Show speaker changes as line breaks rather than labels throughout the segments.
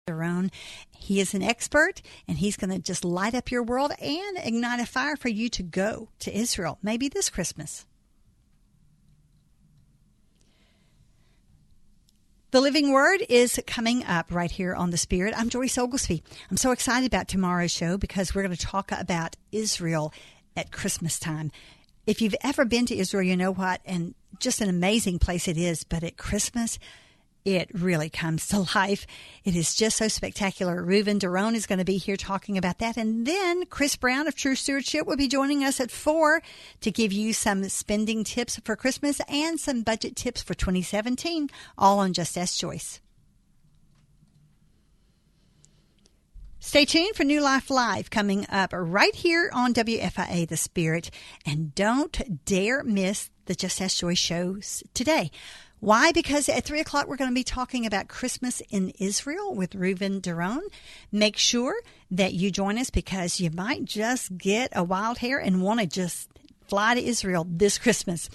Own. He is an expert, and he's going to just light up your world and ignite a fire for you to go to Israel, maybe this Christmas. The Living Word is coming up right here on The Spirit. I'm Joyce Oglesby. I'm so excited about tomorrow's show because we're going to talk about Israel at Christmas time. If you've ever been to Israel, you know what, and just an amazing place it is, but at Christmas, it really comes to life. It is just so spectacular. Reuven Daron is going to be here talking about that. And then Chris Brown of True Stewardship will be joining us at 4 to give you some spending tips for Christmas and some budget tips for 2017, all on Just Ask Joyce. Stay tuned for New Life Live coming up right here on WFIA The Spirit. And don't dare miss the Just Ask Joyce shows today. Why? Because at 3 o'clock, we're going to be talking about Christmas in Israel with Reuven Daron. Make sure that you join us because you might just get a wild hair and want to just fly to Israel this Christmas.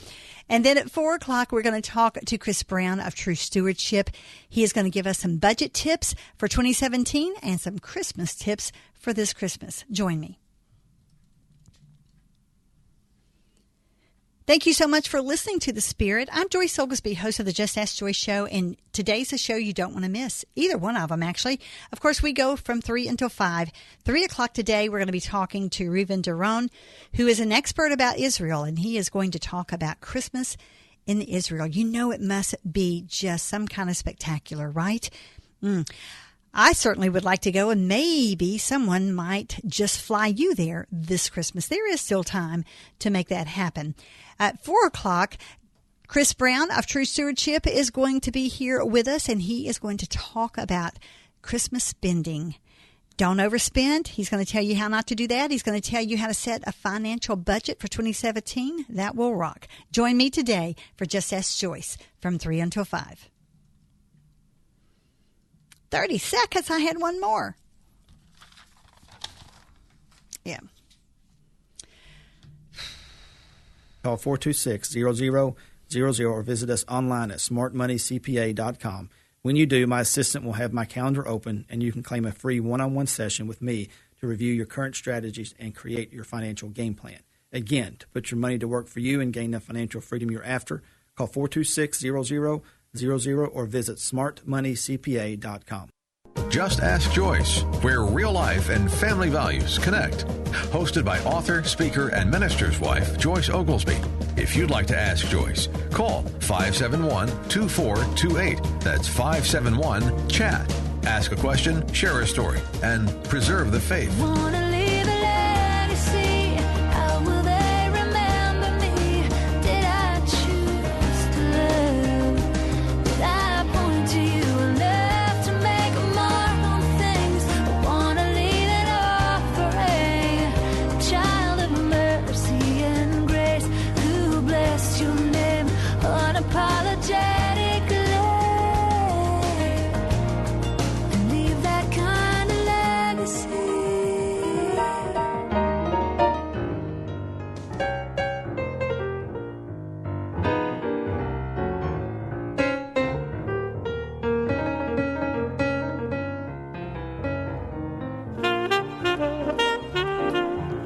And then at 4 o'clock, we're going to talk to Chris Brown of True Stewardship. He is going to give us some budget tips for 2017 and some Christmas tips for this Christmas. Join me. Thank you so much for listening to The Spirit. I'm Joyce Oglesby, host of the Just Ask Joyce show, and today's a show you don't want to miss. Either one of them, actually. Of course, we go from 3 until 5. 3 o'clock today, we're going to be talking to Reuven Daron, who is an expert about Israel, and he is going to talk about Christmas in Israel. You know it must be just some kind of spectacular, right? I certainly would like to go, and maybe someone might just fly you there this Christmas. There is still time to make that happen. At 4 o'clock, Chris Brown of True Stewardship is going to be here with us, and he is going to talk about Christmas spending. Don't overspend. He's going to tell you how not to do that. He's going to tell you how to set a financial budget for 2017. That will rock. Join me today for Just Ask Joyce from 3 until 5. 30 seconds. I had one more. Yeah.
Call 426-0000 or visit us online at smartmoneycpa.com. When you do, my assistant will have my calendar open, and you can claim a free one-on-one session with me to review your current strategies and create your financial game plan. Again, to put your money to work for you and gain the financial freedom you're after, call 426-0000 or visit smartmoneycpa.com.
Just Ask Joyce, where real life and family values connect. Hosted by author, speaker, and minister's wife, Joyce Oglesby. If you'd like to ask Joyce, call 571-2428. That's 571-CHAT. Ask a question, share a story, and preserve the faith.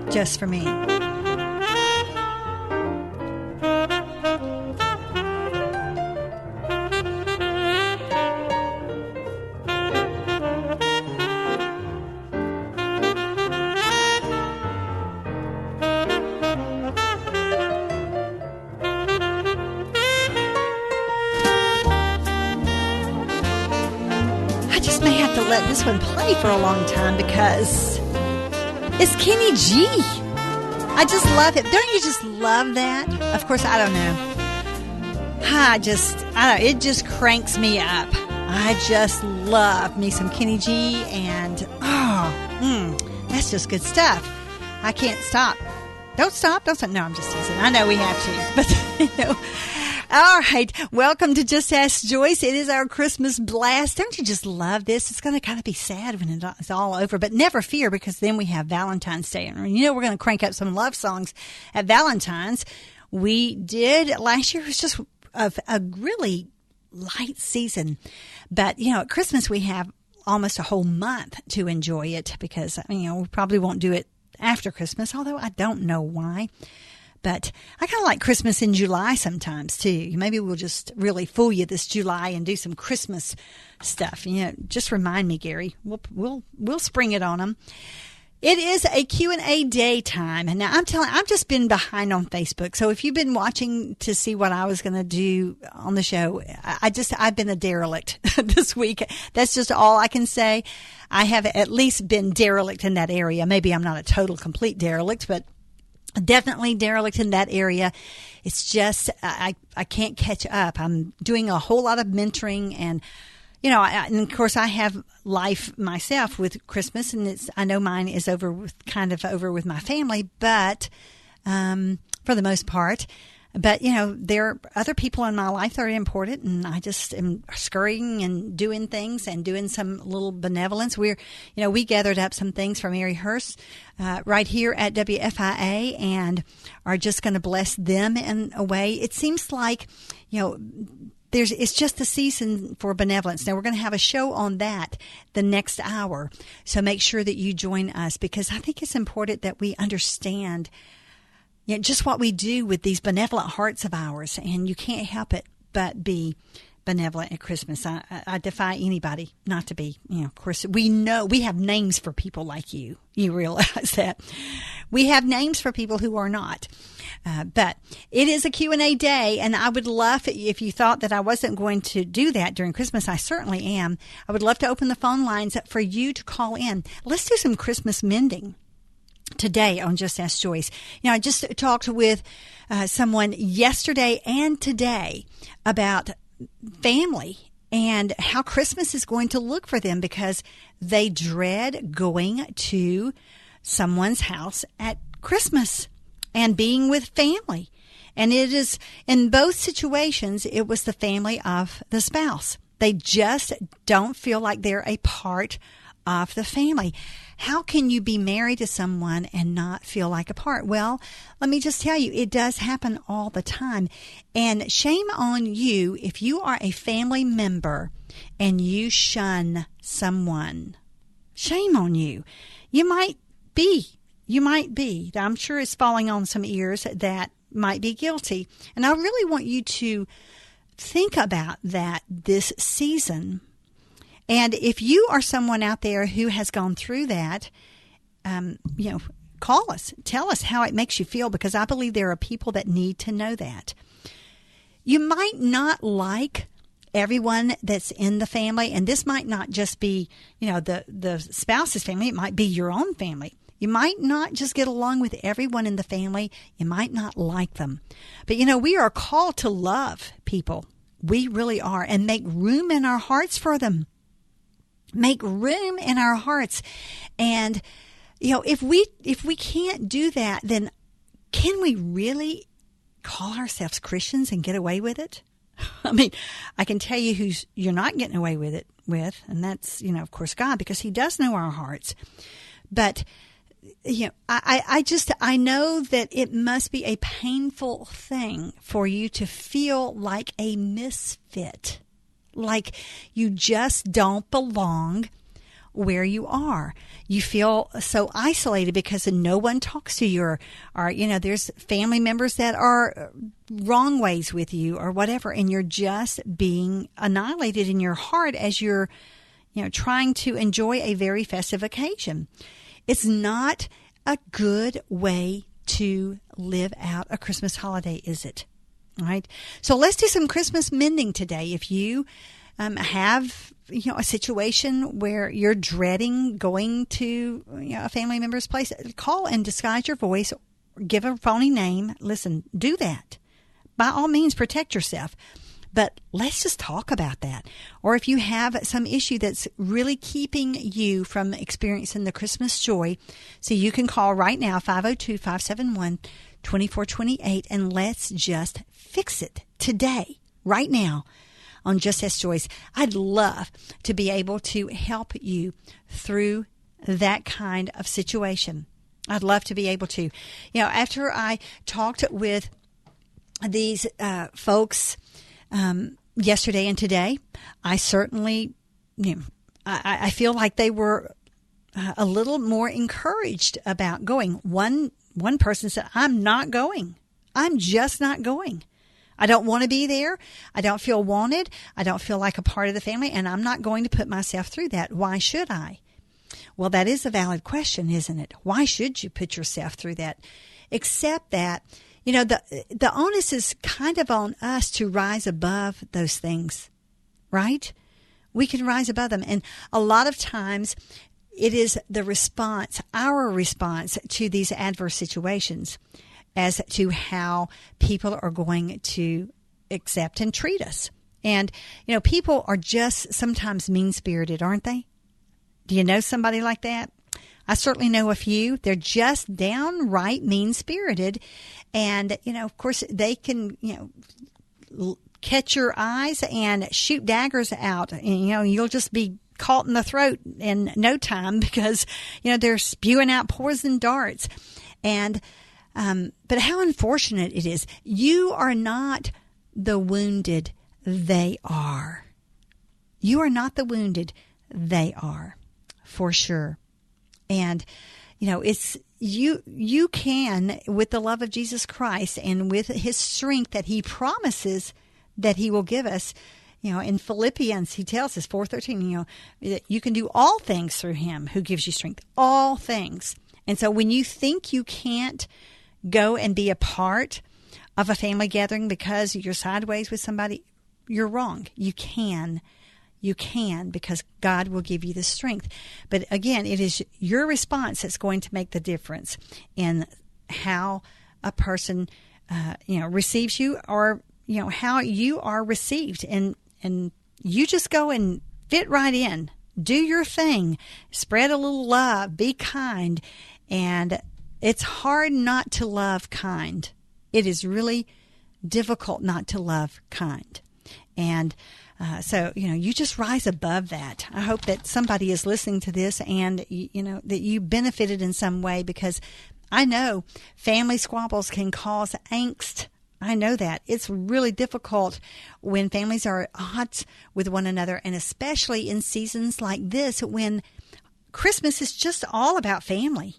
Just for me. I just may have to let this one play for a long time because it's Kenny G. I just love it. Don't you just love that? Of course, I don't know. I don't know. It just cranks me up. I just love me some Kenny G, and that's just good stuff. I can't stop. Don't stop. Don't stop. No, I'm just teasing. I know we have to, but All right. Welcome to Just Ask Joyce. It is our Christmas blast. Don't you just love this? It's going to kind of be sad when it's all over, but never fear, because then we have Valentine's Day. And we're going to crank up some love songs at Valentine's. We did last year. It was just a really light season. But, at Christmas we have almost a whole month to enjoy it because, we probably won't do it after Christmas, although I don't know why. But I kind of like Christmas in July sometimes, too. Maybe we'll just really fool you this July and do some Christmas stuff. Just remind me, Gary. We'll spring it on them. It is a Q&A day time. And now I've just been behind on Facebook. So if you've been watching to see what I was going to do on the show, I've been a derelict this week. That's just all I can say. I have at least been derelict in that area. Maybe I'm not a total complete derelict, but definitely derelict in that area. It's just, I can't catch up. I'm doing a whole lot of mentoring and, and of course I have life myself with Christmas, and I know mine is over with my family, but, for the most part. But, there are other people in my life that are important, and I just am scurrying and doing things and doing some little benevolence. We gathered up some things for Mary Hurst right here at WFIA and are just going to bless them in a way. It seems like, it's just the season for benevolence. Now, we're going to have a show on that the next hour, so make sure that you join us because I think it's important that we understand just what we do with these benevolent hearts of ours, and you can't help it but be benevolent at Christmas. I defy anybody not to be. Of course, we know we have names for people like you. You realize that. We have names for people who are not. But it is a Q&A day, and I would love, if you thought that I wasn't going to do that during Christmas, I certainly am. I would love to open the phone lines for you to call in. Let's do some Christmas mending today on Just Ask Joyce. I just talked with someone yesterday and today about family and how Christmas is going to look for them because they dread going to someone's house at Christmas and being with family. And it is, in both situations, it was the family of the spouse. They just don't feel like they're a part of the family. How can you be married to someone and not feel like a part? Well, let me just tell you, it does happen all the time. And shame on you if you are a family member and you shun someone. Shame on you. You might be. I'm sure it's falling on some ears that might be guilty. And I really want you to think about that this season. And if you are someone out there who has gone through that, call us. Tell us how it makes you feel, because I believe there are people that need to know that. You might not like everyone that's in the family, and this might not just be, the spouse's family. It might be your own family. You might not just get along with everyone in the family. You might not like them. But, we are called to love people. We really are, and make room in our hearts for them. Make room in our hearts. And, if we can't do that, then can we really call ourselves Christians and get away with it? I mean, I can tell you who you're not getting away with it with, and that's, of course, God, because He does know our hearts. But, I know that it must be a painful thing for you to feel like a misfit. Like you just don't belong where you are. You feel so isolated because no one talks to you, or there's family members that are wrong ways with you or whatever, and you're just being annihilated in your heart as you're, trying to enjoy a very festive occasion. It's not a good way to live out a Christmas holiday, is it? All right. So let's do some Christmas mending today. If you have, a situation where you're dreading going to a family member's place, call and disguise your voice, give a phony name. Listen, do that. By all means, protect yourself. But let's just talk about that. Or if you have some issue that's really keeping you from experiencing the Christmas joy, so you can call right now, 502-571-2428, and let's just fix it today, right now, on Just Ask Joyce. I'd love to be able to help you through that kind of situation. I'd love to be able to. After I talked with these folks yesterday and today, I certainly, I feel like they were a little more encouraged about going. One person said, I'm not going. I'm just not going. I don't want to be there. I don't feel wanted. I don't feel like a part of the family, and I'm not going to put myself through that. Why should I? Well, that is a valid question, isn't it? Why should you put yourself through that? Except that, the onus is kind of on us to rise above those things, right? We can rise above them. And a lot of times it is the response, our response to these adverse situations as to how people are going to accept and treat us. And, people are just sometimes mean-spirited, aren't they? Do you know somebody like that? I certainly know a few. They're just downright mean-spirited. And, of course, they can, catch your eyes and shoot daggers out. And, you'll just be caught in the throat in no time because, they're spewing out poison darts. And, but how unfortunate it is. You are not the wounded. They are. You are not the wounded. They are, for sure. And, it's you can, with the love of Jesus Christ and with his strength that he promises that he will give us, in Philippians, he tells us, 4:13, that you can do all things through him who gives you strength. All things. And so when you think you can't go and be a part of a family gathering because you're sideways with somebody, you're wrong. You can. You can, because God will give you the strength. But again, it is your response that's going to make the difference in how a person, receives you, or, how you are received. And you just go and fit right in. Do your thing. Spread a little love. Be kind. And it's hard not to love kind. It is really difficult not to love kind. And so, you just rise above that. I hope that somebody is listening to this and, that you benefited in some way, because I know family squabbles can cause angst. I know that. It's really difficult when families are at odds with one another, and especially in seasons like this when Christmas is just all about family.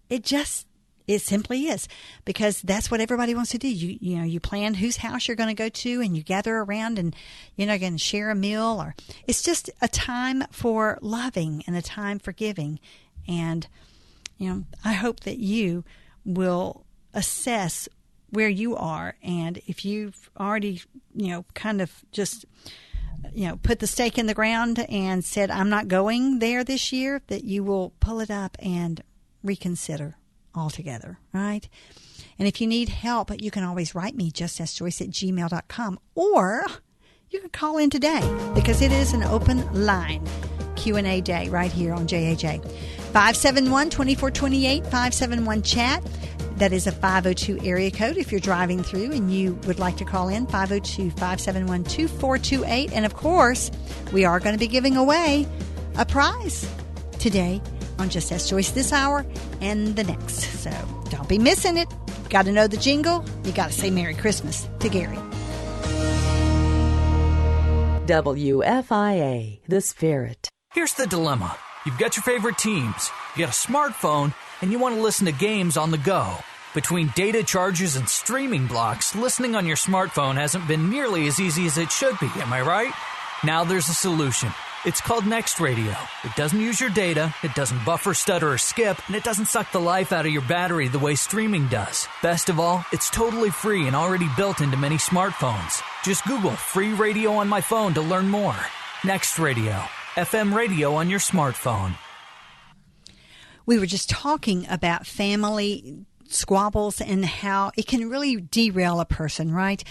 It simply is, because that's what everybody wants to do. You plan whose house you're going to go to, and you gather around and going to share a meal, or it's just a time for loving and a time for giving. And, I hope that you will assess where you are. And if you've already, kind of just, put the stake in the ground and said, I'm not going there this year, that you will pull it up and reconsider altogether, right? And if you need help, you can always write me, justaskjoyce@gmail.com, or you can call in today, because it is an open line Q&A day right here on JAJ. 571-2428, 571-CHAT. That is a 502 area code if you're driving through and you would like to call in, 502-571-2428. And of course, we are going to be giving away a prize today on Just Ask Joyce this hour and the next. So don't be missing it. Got to know the jingle. You got to say Merry Christmas to Gary.
WFIA, The Spirit.
Here's the dilemma. You've got your favorite teams, you got a smartphone, and you want to listen to games on the go. Between data charges and streaming blocks, listening on your smartphone hasn't been nearly as easy as it should be, am I right? Now there's a solution. It's called Next Radio. It doesn't use your data, it doesn't buffer, stutter, or skip, and it doesn't suck the life out of your battery the way streaming does. Best of all, it's totally free and already built into many smartphones. Just Google free radio on my phone to learn more. Next Radio. FM radio on your smartphone.
We were just talking about family squabbles and how it can really derail a person, right?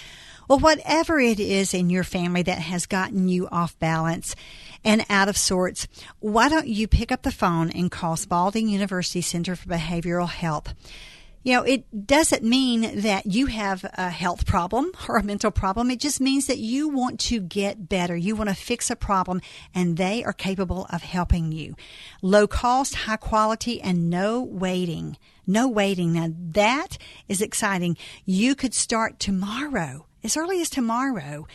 Well, whatever it is in your family that has gotten you off balance and out of sorts, why don't you pick up the phone and call Spalding University Center for Behavioral Health? It doesn't mean that you have a health problem or a mental problem. It just means that you want to get better. You want to fix a problem, and they are capable of helping you. Low cost, high quality, and no waiting. No waiting. Now, that is exciting. You could start tomorrow, as early as tomorrow,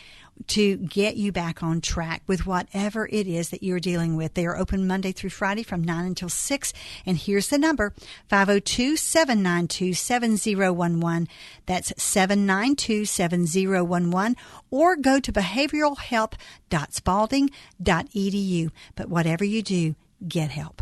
to get you back on track with whatever it is that you're dealing with. They are open Monday through Friday from 9 until 6. And here's the number, 502-792-7011. That's 792-7011. Or go to behavioralhelp.spalding.edu. But whatever you do, get help.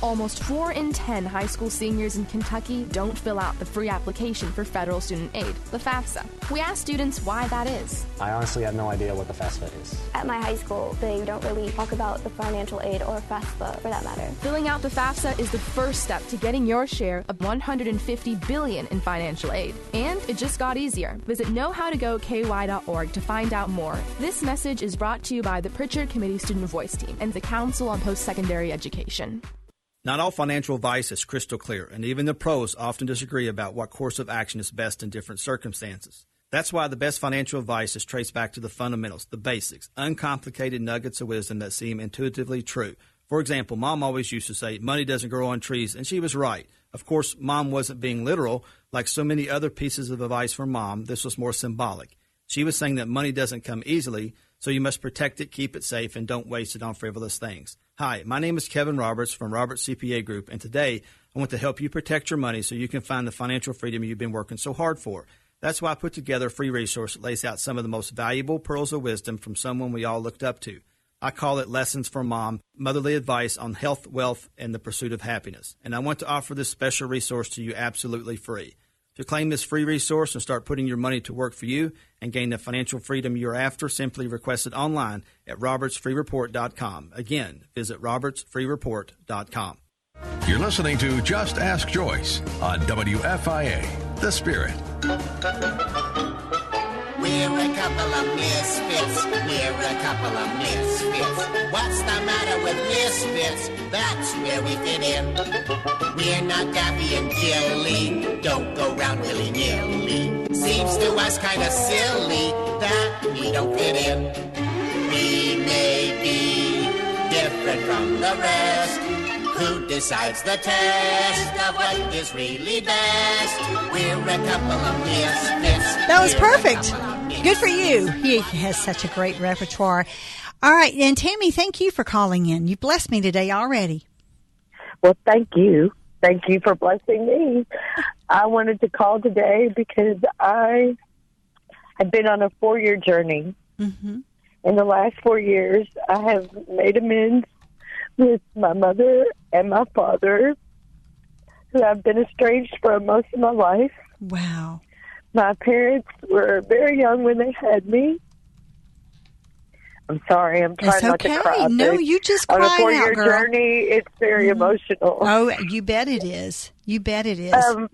Almost 4 in 10 high school seniors in Kentucky don't fill out the free application for federal student aid, the FAFSA. We asked students why that is.
I honestly have no idea what the FAFSA is.
At my high school, they don't really talk about the financial aid or FAFSA for that matter.
Filling out the FAFSA is the first step to getting your share of $150 billion in financial aid. And it just got easier. Visit knowhowtogoky.org to find out more. This message is brought to you by the Pritchard Committee Student Voice Team and the Council on Post-Secondary Education.
Not all financial advice is crystal clear, and even the pros often disagree about what course of action is best in different circumstances. That's why the best financial advice is traced back to the fundamentals, the basics, uncomplicated nuggets of wisdom that seem intuitively true. For example, Mom always used to say, money doesn't grow on trees, and she was right. Of course, Mom wasn't being literal. Like so many other pieces of advice from Mom, this was more symbolic. She was saying that money doesn't come easily, so you must protect it, keep it safe, and don't waste it on frivolous things. Hi, my name is Kevin Roberts from Roberts CPA Group, and today I want to help you protect your money so you can find the financial freedom you've been working so hard for. That's why I put together a free resource that lays out some of the most valuable pearls of wisdom from someone we all looked up to. I call it Lessons from Mom, motherly advice on health, wealth, and the pursuit of happiness. And I want to offer this special resource to you absolutely free. To claim this free resource and start putting your money to work for you and gain the financial freedom you're after, simply request it online at robertsfreereport.com. Again, visit robertsfreereport.com.
You're listening to Just Ask Joyce on WFIA, The Spirit.
We're a couple of misfits. We're a couple of misfits. What's the matter with misfits? That's where we fit in. We're not Daffy and Gilly. Don't go round willy-nilly. Seems to us kind of silly that we don't fit in. We may be different from the rest. Who decides the test of what is really best? We're a couple of misfits.
That was perfect. Good for you. He has such a great repertoire. All right, and Tammy, thank you for calling in. You blessed me today already.
Well, thank you. Thank you for blessing me. I wanted to call today because I have been on a 4-year journey. Mm-hmm. In the last 4 years, I have made amends with my mother and my father, who I've been estranged for most of my life.
Wow.
My parents were very young when they had me. I'm sorry, I'm trying not to cry.
No, you just cry
out, girl. On a 4-year journey, it's very emotional.
Oh, you bet it is. You bet it is.
Now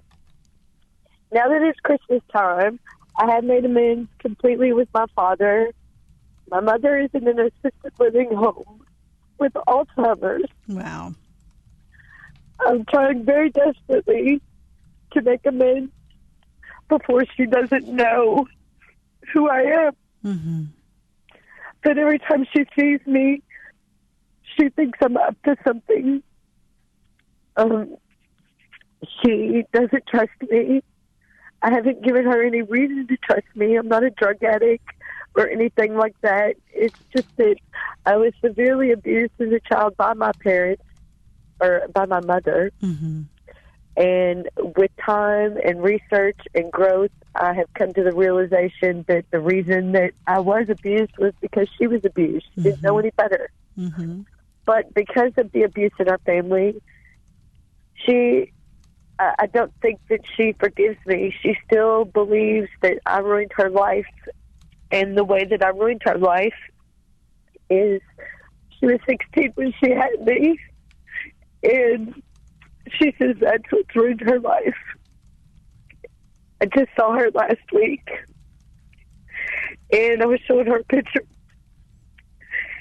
that it's Christmas time, I have made amends completely with my father. My mother is in an assisted living home with Alzheimer's.
Wow.
I'm trying very desperately to make amends before she doesn't know who I am. Mm-hmm. But every time she sees me, she thinks I'm up to something. She doesn't trust me. I haven't given her any reason to trust me. I'm not a drug addict or anything like that. It's just that I was severely abused as a child by my parents, or by my mother. Mm-hmm. And with time and research and growth, I have come to the realization that the reason that I was abused was because she was abused. She didn't know any better. Mm-hmm. But because of the abuse in our family, I don't think that she forgives me. She still believes that I ruined her life. And the way that I ruined her life is she was 16 when she had me. And she says that's what ruined her life. I just saw her last week. And I was showing her a picture.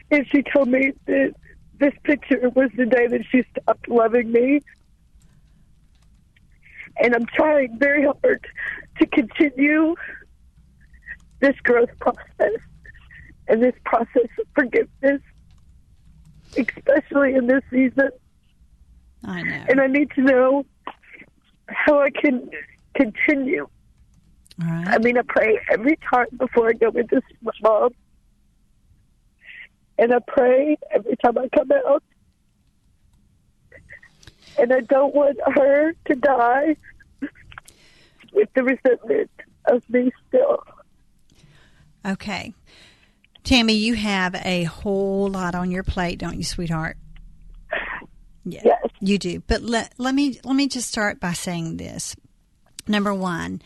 And she told me that this picture was the day that she stopped loving me. And I'm trying very hard to continue this growth process and this process of forgiveness, especially in this season.
I know.
And I need to know how I can continue
All right.
I mean, I pray every time before I go into my mom. And I pray every time I come out. And I don't want her to die with the resentment of me still.
Okay. Tammy, you have a whole lot on your plate, don't you, sweetheart? Yeah,
yes.
You do. But let me just start by saying this. Number one,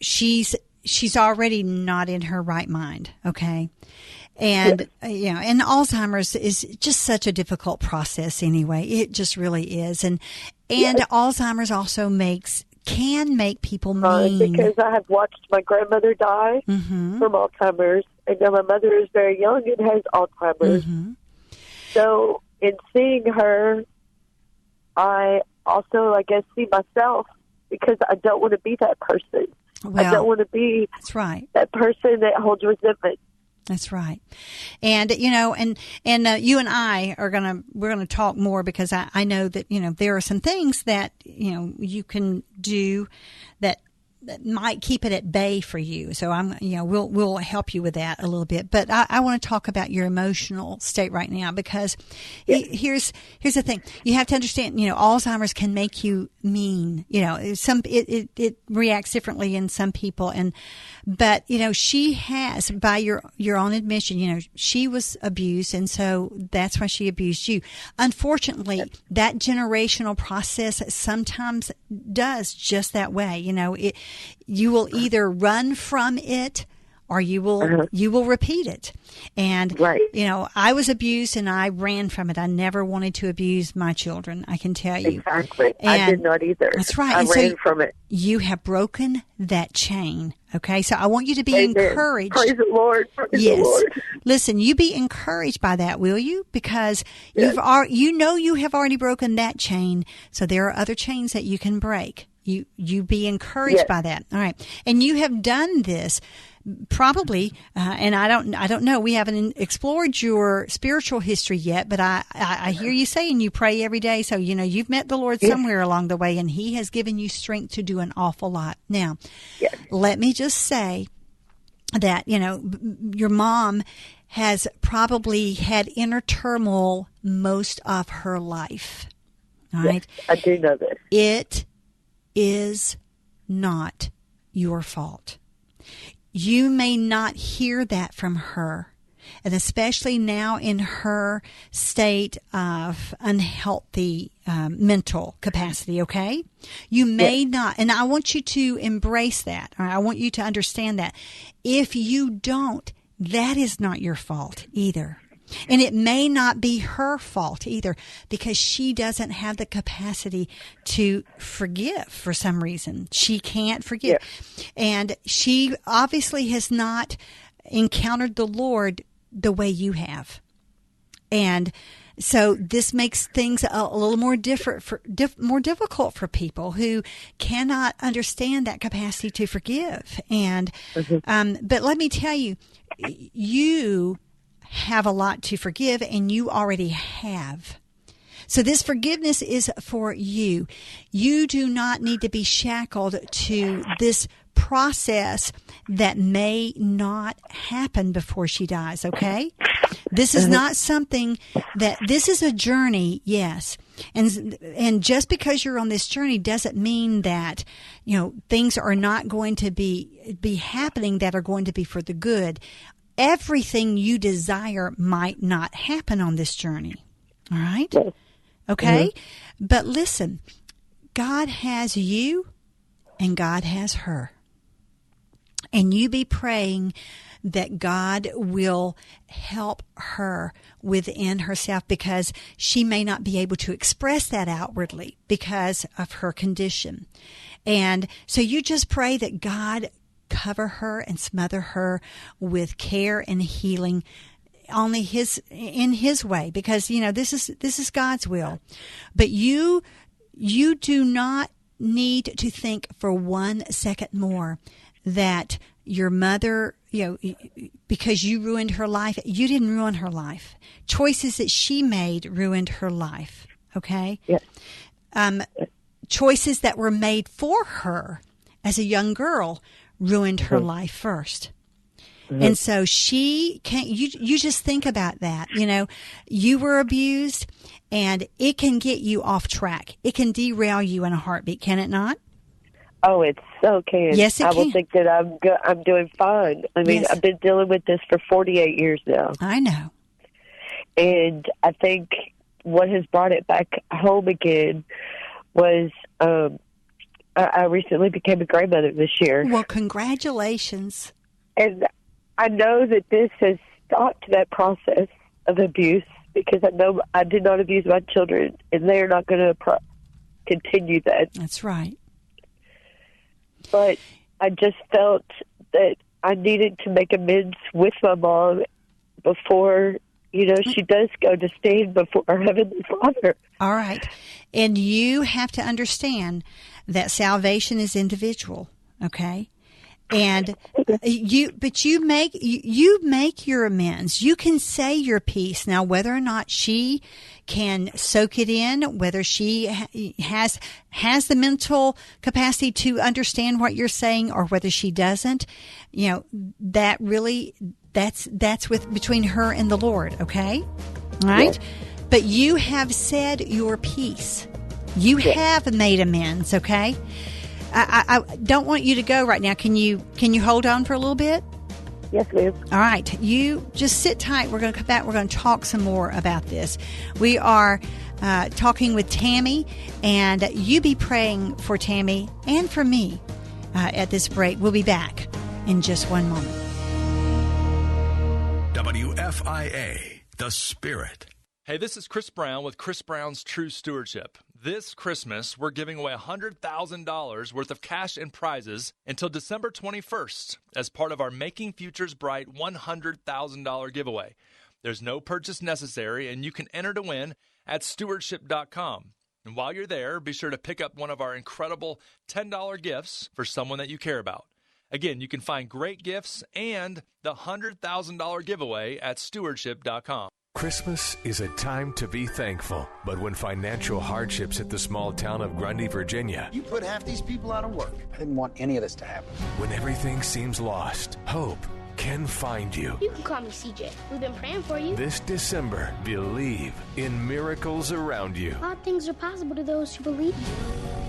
she's already not in her right mind, okay? And, and Alzheimer's is just such a difficult process anyway. It just really is. And Alzheimer's also can make people mean.
Because I have watched my grandmother die from Alzheimer's, and now my mother is very young and has Alzheimer's.
Mm-hmm.
So in seeing her, I also, I guess, see myself, because I don't want to be that person.
Well,
I don't want to be that person that holds resentment.
That's right. And, you and I we're going to talk more, because I know that, there are some things that, you can do that might keep it at bay for you. So we'll help you with that a little bit. But I want to talk about your emotional state right now, because here's the thing. You have to understand, Alzheimer's can make you mean, it reacts differently in some people. But she has, by your own admission, she was abused. And so that's why she abused you. Unfortunately, that generational process sometimes does just that way. You will either run from it, or you will repeat it. And, I was abused and I ran from it. I never wanted to abuse my children, I can tell you.
Exactly.
And
I did not either.
That's right.
I ran from it.
You have broken that chain. Okay. So I want you to be encouraged.
Praise the Lord. Praise the Lord.
Listen, you be encouraged by that, will you? Because you have already broken that chain. So there are other chains that you can break. You be encouraged by that. All right. And you have done this probably, and I don't know. We haven't explored your spiritual history yet, but I hear you saying you pray every day. So, you've met the Lord somewhere along the way, and He has given you strength to do an awful lot. Now, let me just say that, your mom has probably had inner turmoil most of her life. All right.
I do know this.
It is not your fault. You may not hear that from her, and especially now in her state of unhealthy mental capacity, okay? You may not, and I want you to embrace that. Or I want you to understand that. If you don't, that is not your fault either. And it may not be her fault either, because she doesn't have the capacity to forgive for some reason. She can't forgive. And she obviously has not encountered the Lord the way you have. And so this makes things a little more more difficult for people who cannot understand that capacity to forgive. And but let me tell you, you have a lot to forgive, and you already have. So this forgiveness is for you. You do not need to be shackled to this process that may not happen before she dies, okay? This is not something this is a journey, yes. And just because you're on this journey doesn't mean that, things are not going to be happening that are going to be for the good. Everything you desire might not happen on this journey. All right? Okay? But listen, God has you and God has her. And you be praying that God will help her within herself, because she may not be able to express that outwardly because of her condition. And so you just pray that God cover her and smother her with care and healing only in his way, because this is God's will. But you do not need to think for 1 second more that your mother, because you ruined her life. You didn't ruin her life. Choices that she made ruined her life. Okay?
Yes.
Choices that were made for her as a young girl, ruined her life first. And so she can't, you just think about that. You know, you were abused, and it can get you off track. It can derail you in a heartbeat, can it not?
Oh, it so can.
Yes, it
I will
can.
think that I'm doing fine. I mean,
Yes.
I've been dealing with this for 48 years now.
I know.
And I think what has brought it back home again was I recently became a grandmother this year.
Well, congratulations.
And I know that this has stopped that process of abuse, because I know I did not abuse my children, and they are not going to continue that.
That's right.
But I just felt that I needed to make amends with my mom before, you know, she does go to stand before our Heavenly Father.
All right. And you have to understand that salvation is individual, okay? And you make your amends. You can say your piece. Now, whether or not she can soak it in, whether she has the mental capacity to understand what you're saying, or whether she doesn't, you know, that's between her and the Lord, okay? All right? Yes. But you have said your piece. You have made amends, okay? I don't want you to go right now. Can you hold on for a little bit?
Yes, ma'am.
All right. You just sit tight. We're going to come back. We're going to talk some more about this. We are talking with Tammy, and you be praying for Tammy and for me at this break. We'll be back in just one moment.
WFIA, The Spirit.
Hey, this is Chris Brown with Chris Brown's True Stewardship. This Christmas, we're giving away $100,000 worth of cash and prizes until December 21st as part of our Making Futures Bright $100,000 giveaway. There's no purchase necessary, and you can enter to win at stewardship.com. And while you're there, be sure to pick up one of our incredible $10 gifts for someone that you care about. Again, you can find great gifts and the $100,000 giveaway at stewardship.com.
Christmas is a time to be thankful, but when financial hardships hit the small town of Grundy, Virginia,
you put half these people out of work. I didn't want any of this to happen.
When everything seems lost, hope can find you.
You can call me CJ. We've been praying for you.
This December, believe in miracles around you.
All things are possible to those who believe.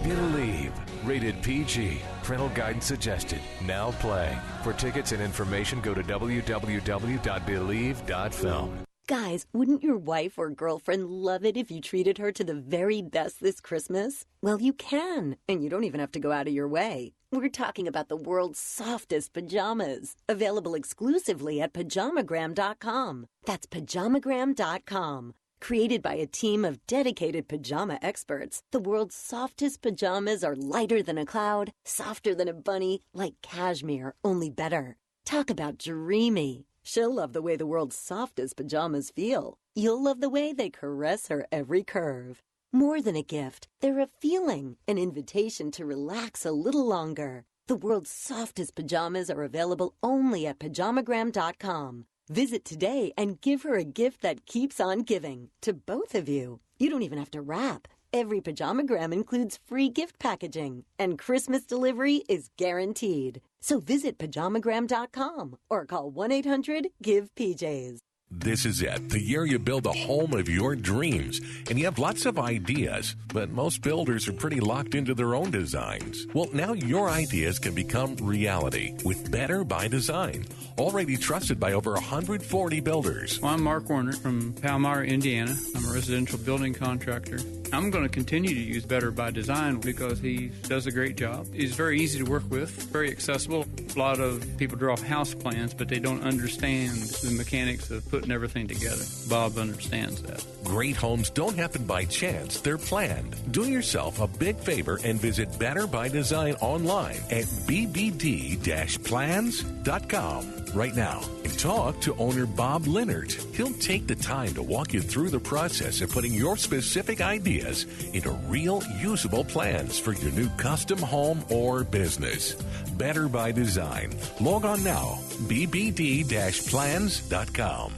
Believe. Rated PG. Parental guidance suggested. Now play. For tickets and information, go to www.believe.film.
Guys, wouldn't your wife or girlfriend love it if you treated her to the very best this Christmas? Well, you can, and you don't even have to go out of your way. We're talking about the world's softest pajamas, available exclusively at pajamagram.com. That's pajamagram.com. Created by a team of dedicated pajama experts, the world's softest pajamas are lighter than a cloud, softer than a bunny, like cashmere, only better. Talk about dreamy. She'll love the way the world's softest pajamas feel. You'll love the way they caress her every curve. More than a gift, they're a feeling, an invitation to relax a little longer. The world's softest pajamas are available only at pajamagram.com. Visit today and give her a gift that keeps on giving to both of you. You don't even have to wrap. Every Pajamagram includes free gift packaging, and Christmas delivery is guaranteed. So visit pajamagram.com or call 1-800-GIVE-PJs.
This is it, the year you build the home of your dreams. And you have lots of ideas, but most builders are pretty locked into their own designs. Well, now your ideas can become reality with Better by Design. Already trusted by over 140 builders.
Well, I'm Mark Warner from Palmyra, Indiana. I'm a residential building contractor. I'm going to continue to use Better by Design because he does a great job. He's very easy to work with, very accessible. A lot of people draw house plans, but they don't understand the mechanics of putting everything together. Bob understands that.
Great homes don't happen by chance. They're planned. Do yourself a big favor and visit Better by Design online at bbd-plans.com right now and talk to owner Bob Leonard. He'll take the time to walk you through the process of putting your specific ideas into real usable plans for your new custom home or business. Better by Design. Log on now, bbd-plans.com.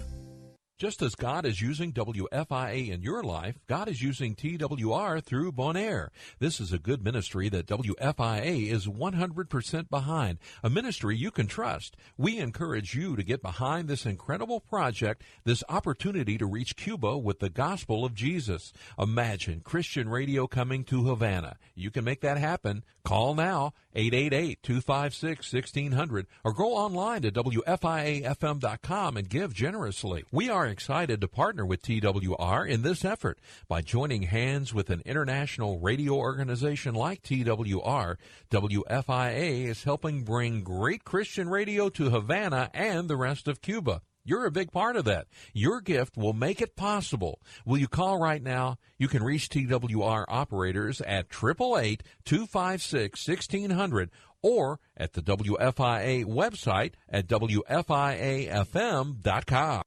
Just as God is using WFIA in your life, God is using TWR through Bonaire. This is a good ministry that WFIA is 100% behind, a ministry you can trust. We encourage you to get behind this incredible project, this opportunity to reach Cuba with the gospel of Jesus. Imagine Christian radio coming to Havana. You can make that happen. Call now, 888-256-1600, or go online to WFIAFM.com and give generously. We are excited to partner with TWR in this effort. By joining hands with an international radio organization like TWR, WFIA is helping bring great Christian radio to Havana and the rest of Cuba. You're a big part of that. Your gift will make it possible. Will you call right now? You can reach TWR operators at 888-256-1600 or at the WFIA website at WFIAFM.com.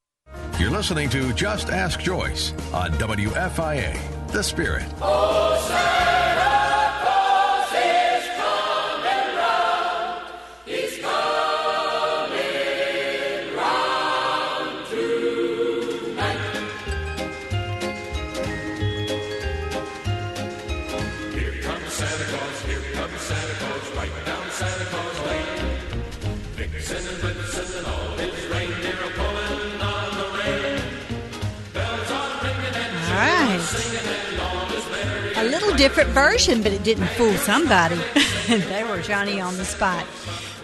You're listening to Just Ask Joyce on WFIA, The Spirit.
Oh, Santa Claus is coming round. He's coming round tonight. Here comes Santa Claus, here comes Santa Claus, right down Santa Claus Lane. Vixen and Blitzen and all his reindeer are pulling on the rein. Bells are ringing and children singing and all is merry.
A little different version, but it didn't fool somebody. They were Johnny on the spot.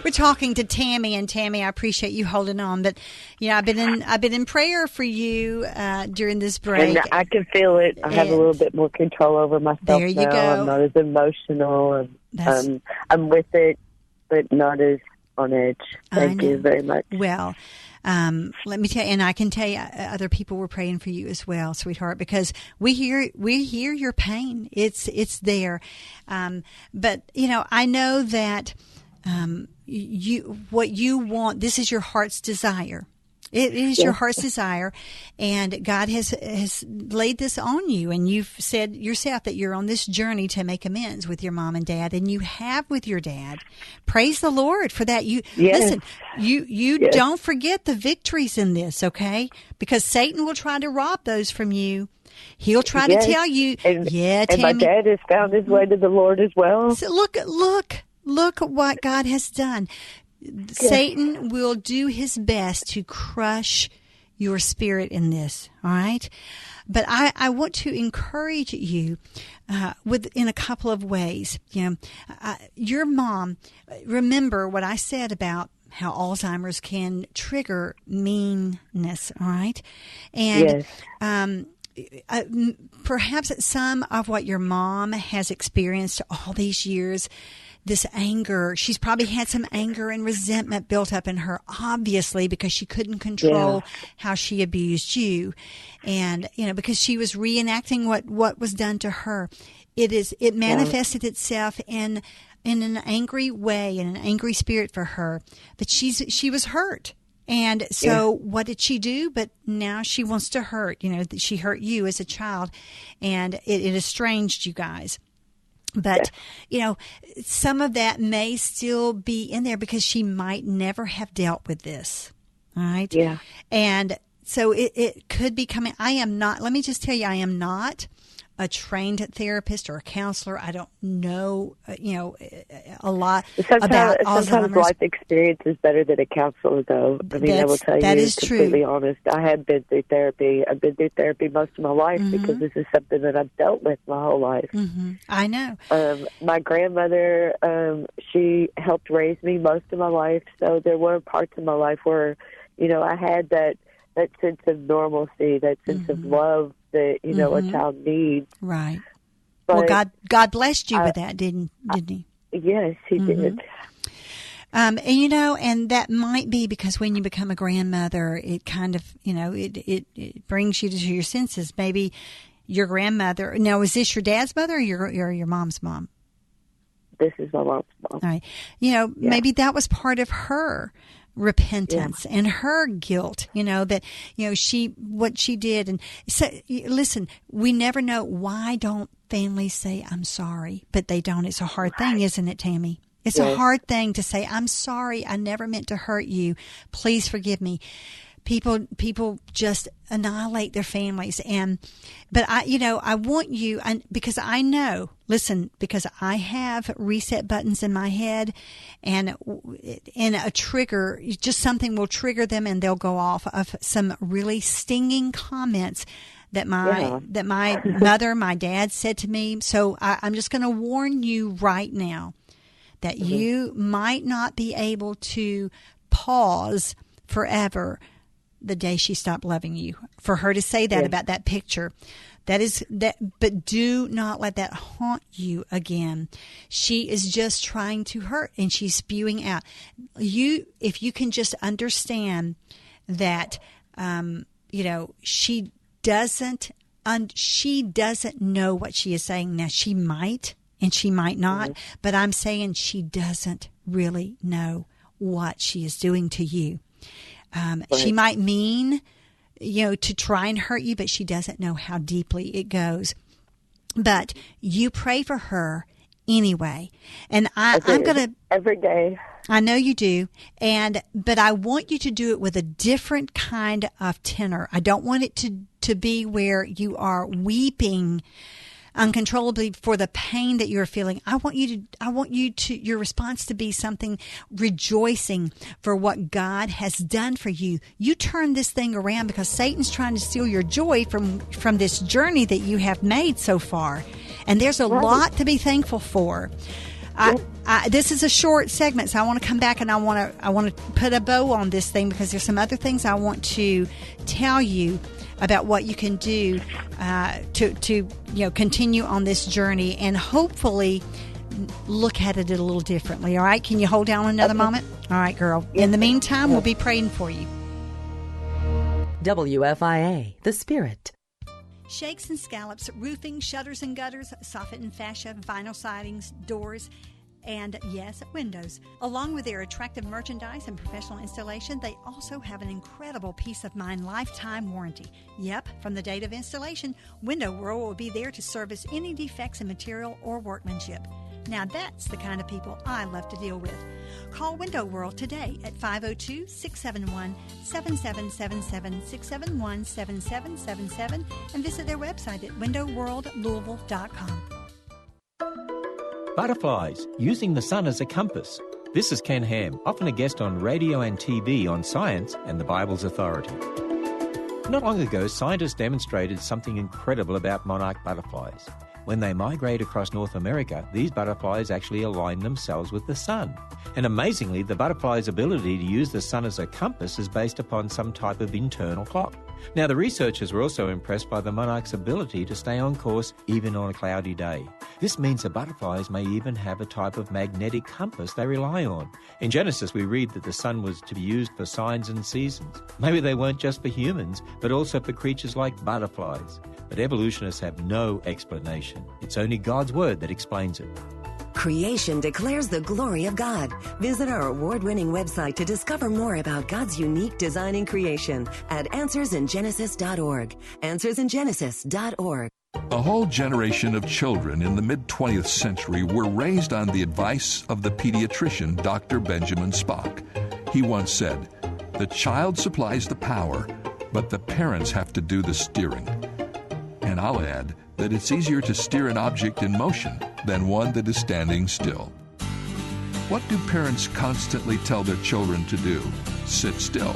We're talking to Tammy, and Tammy, I appreciate you holding on. But you know, I've been in prayer for you during this break,
and I can feel it. I have a little bit more control over myself
there you
now.
go.
I'm not as emotional. I'm with it, but not as on edge. Thank you very much.
Well, let me tell you, and I can tell you, other people were praying for you as well, sweetheart, because we hear your pain. It's there, but you know, I know that what you want. This is your heart's desire. It is your heart's desire, and God has laid this on you, and you've said yourself that you're on this journey to make amends with your mom and dad, and you have with your dad. Praise the Lord for that. Listen, you don't forget the victories in this, okay? Because Satan will try to rob those from you. He'll try to tell you,
and
Tammy,
my dad has found his way to the Lord as well.
So look at what God has done. Satan will do his best to crush your spirit in this, all right? But I want to encourage you in a couple of ways. You know, your mom, remember what I said about how Alzheimer's can trigger meanness, all right? And perhaps some of what your mom has experienced all these years, this anger, she's probably had some anger and resentment built up in her, obviously, because she couldn't control how she abused you. And, you know, because she was reenacting what was done to her. It manifested itself in an angry way, in an angry spirit for her, that she was hurt. And so what did she do? But now she wants to hurt. You know, she hurt you as a child, and it estranged you guys. But, you know, some of that may still be in there because she might never have dealt with this. All right?
Yeah.
And so it could be coming. Let me just tell you, I am not a trained therapist or a counselor. I don't know, a lot about Alzheimer's.
Sometimes life experience is better than a counselor, though. I mean, I will tell you,
that is
completely
true.
honest. I have been through therapy. I've been through therapy most of my life because this is something that I've dealt with my whole life.
Mm-hmm. I know.
My grandmother, she helped raise me most of my life, so there were parts of my life where, you know, I had that sense of normalcy, that sense of love that, you know, a child needs.
Right.
But
well, God blessed you with that, didn't he?
Yes, he did.
And, you know, and that might be because when you become a grandmother, it kind of, you know, it brings you to your senses. Maybe your grandmother. Now, is this your dad's mother or your mom's mom?
This is my mom's mom.
All right. You know, maybe that was part of her repentance and her guilt, you know, that, you know, what she did. And so, listen, we never know. Why don't families say, I'm sorry? But they don't. It's a hard thing, isn't it, Tammy? It's a hard thing to say, I'm sorry. I never meant to hurt you. Please forgive me. People just annihilate their families. But I want you, because I know, listen, because I have reset buttons in my head, and in a trigger, just something will trigger them and they'll go off of some really stinging comments that my mother, my dad said to me. So I'm just going to warn you right now that you might not be able to pause forever the day she stopped loving you. For her to say that about that picture, but do not let that haunt you again. She is just trying to hurt, and she's spewing out. If you can just understand that, she doesn't know what she is saying. Now, she might and she might not, but I'm saying she doesn't really know what she is doing to you. She might mean, to try and hurt you, but she doesn't know how deeply it goes. But you pray for her anyway. And I'm going to...
Every day.
I know you do. But I want you to do it with a different kind of tenor. I don't want it to be where you are weeping uncontrollably for the pain that you're feeling. I want your response to be something rejoicing for what God has done for you. You turn this thing around, because Satan's trying to steal your joy from this journey that you have made so far. And there's a lot to be thankful for. This is a short segment, so I want to come back and I want to put a bow on this thing, because there's some other things I want to tell you about what you can do to continue on this journey and hopefully look at it a little differently. All right? Can you hold down another moment? All right, girl. In the meantime, we'll be praying for you.
WFIA, The Spirit.
Shakes and Scallops, roofing, shutters and gutters, soffit and fascia, vinyl sidings, doors, and yes, windows. Along with their attractive merchandise and professional installation, they also have an incredible peace of mind lifetime warranty. Yep, from the date of installation, Window World will be there to service any defects in material or workmanship. Now that's the kind of people I love to deal with. Call Window World today at 502-671-7777, 671-7777, and visit their website at windowworldlouisville.com.
Butterflies, using the sun as a compass. This is Ken Ham, often a guest on radio and TV on science and the Bible's authority. Not long ago, scientists demonstrated something incredible about monarch butterflies. When they migrate across North America, these butterflies actually align themselves with the sun. And amazingly, the butterfly's ability to use the sun as a compass is based upon some type of internal clock. Now, the researchers were also impressed by the monarch's ability to stay on course even on a cloudy day. This means the butterflies may even have a type of magnetic compass they rely on. In Genesis, we read that the sun was to be used for signs and seasons. Maybe they weren't just for humans, but also for creatures like butterflies. But evolutionists have no explanation. It's only God's Word that explains it.
Creation declares the glory of God. Visit our award-winning website to discover more about God's unique design and creation at AnswersInGenesis.org. AnswersInGenesis.org.
A whole generation of children in the mid-20th century were raised on the advice of the pediatrician Dr. Benjamin Spock. He once said, "The child supplies the power, but the parents have to do the steering." And I'll add that it's easier to steer an object in motion than one that is standing still. What do parents constantly tell their children to do? Sit still.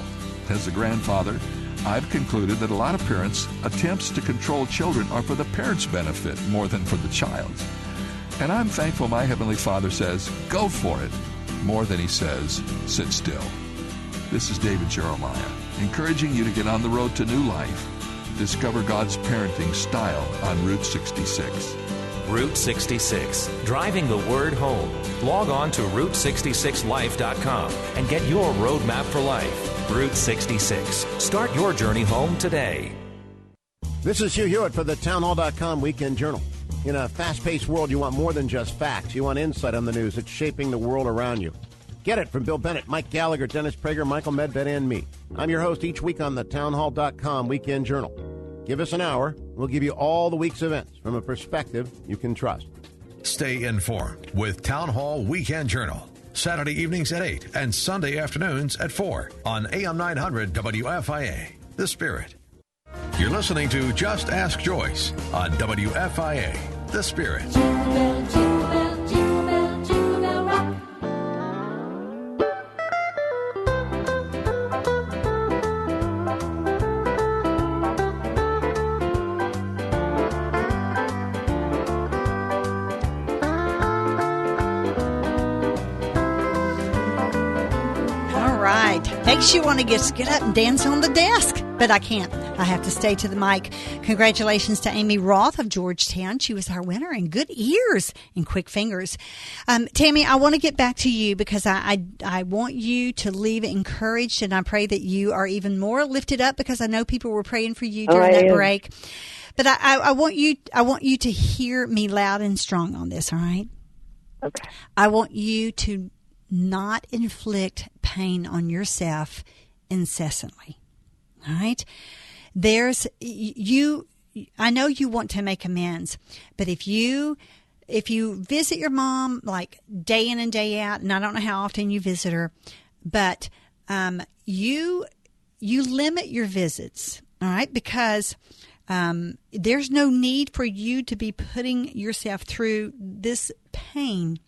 As a grandfather, I've concluded that a lot of parents' attempts to control children are for the parents' benefit more than for the child's. And I'm thankful my Heavenly Father says, go for it, more than he says, sit still. This is David Jeremiah, encouraging you to get on the road to new life. Discover God's parenting style on Route 66.
Route 66, driving the word home. Log on to Route66Life.com and get your roadmap for life. Route 66. Start your journey home today.
This is Hugh Hewitt for the Townhall.com Weekend Journal. In a fast-paced world, you want more than just facts. You want insight on the news that's shaping the world around you. Get it from Bill Bennett, Mike Gallagher, Dennis Prager, Michael Medved, and me. I'm your host each week on the Townhall.com Weekend Journal. Give us an hour. We'll give you all the week's events from a perspective you can trust.
Stay informed with Town Hall Weekend Journal.
Saturday evenings at 8 and Sunday afternoons at 4 on AM 900 WFIA, The Spirit. You're listening to Just Ask Joyce on WFIA, The Spirit.
Makes you want to get up and dance on the desk, but I can't. I have to stay to the mic. Congratulations to Amy Roth of Georgetown. She was our winner, and good ears and quick fingers. Tammy, I want to get back to you because I want you to leave encouraged, and I pray that you are even more lifted up because I know people were praying for you during that break. But I want you to hear me loud and strong on this, all right?
Okay.
I want you to not inflict pain on yourself incessantly. All right? I know you want to make amends, but if you visit your mom like day in and day out, and I don't know how often you visit her, but you limit your visits, all right? Because there's no need for you to be putting yourself through this pain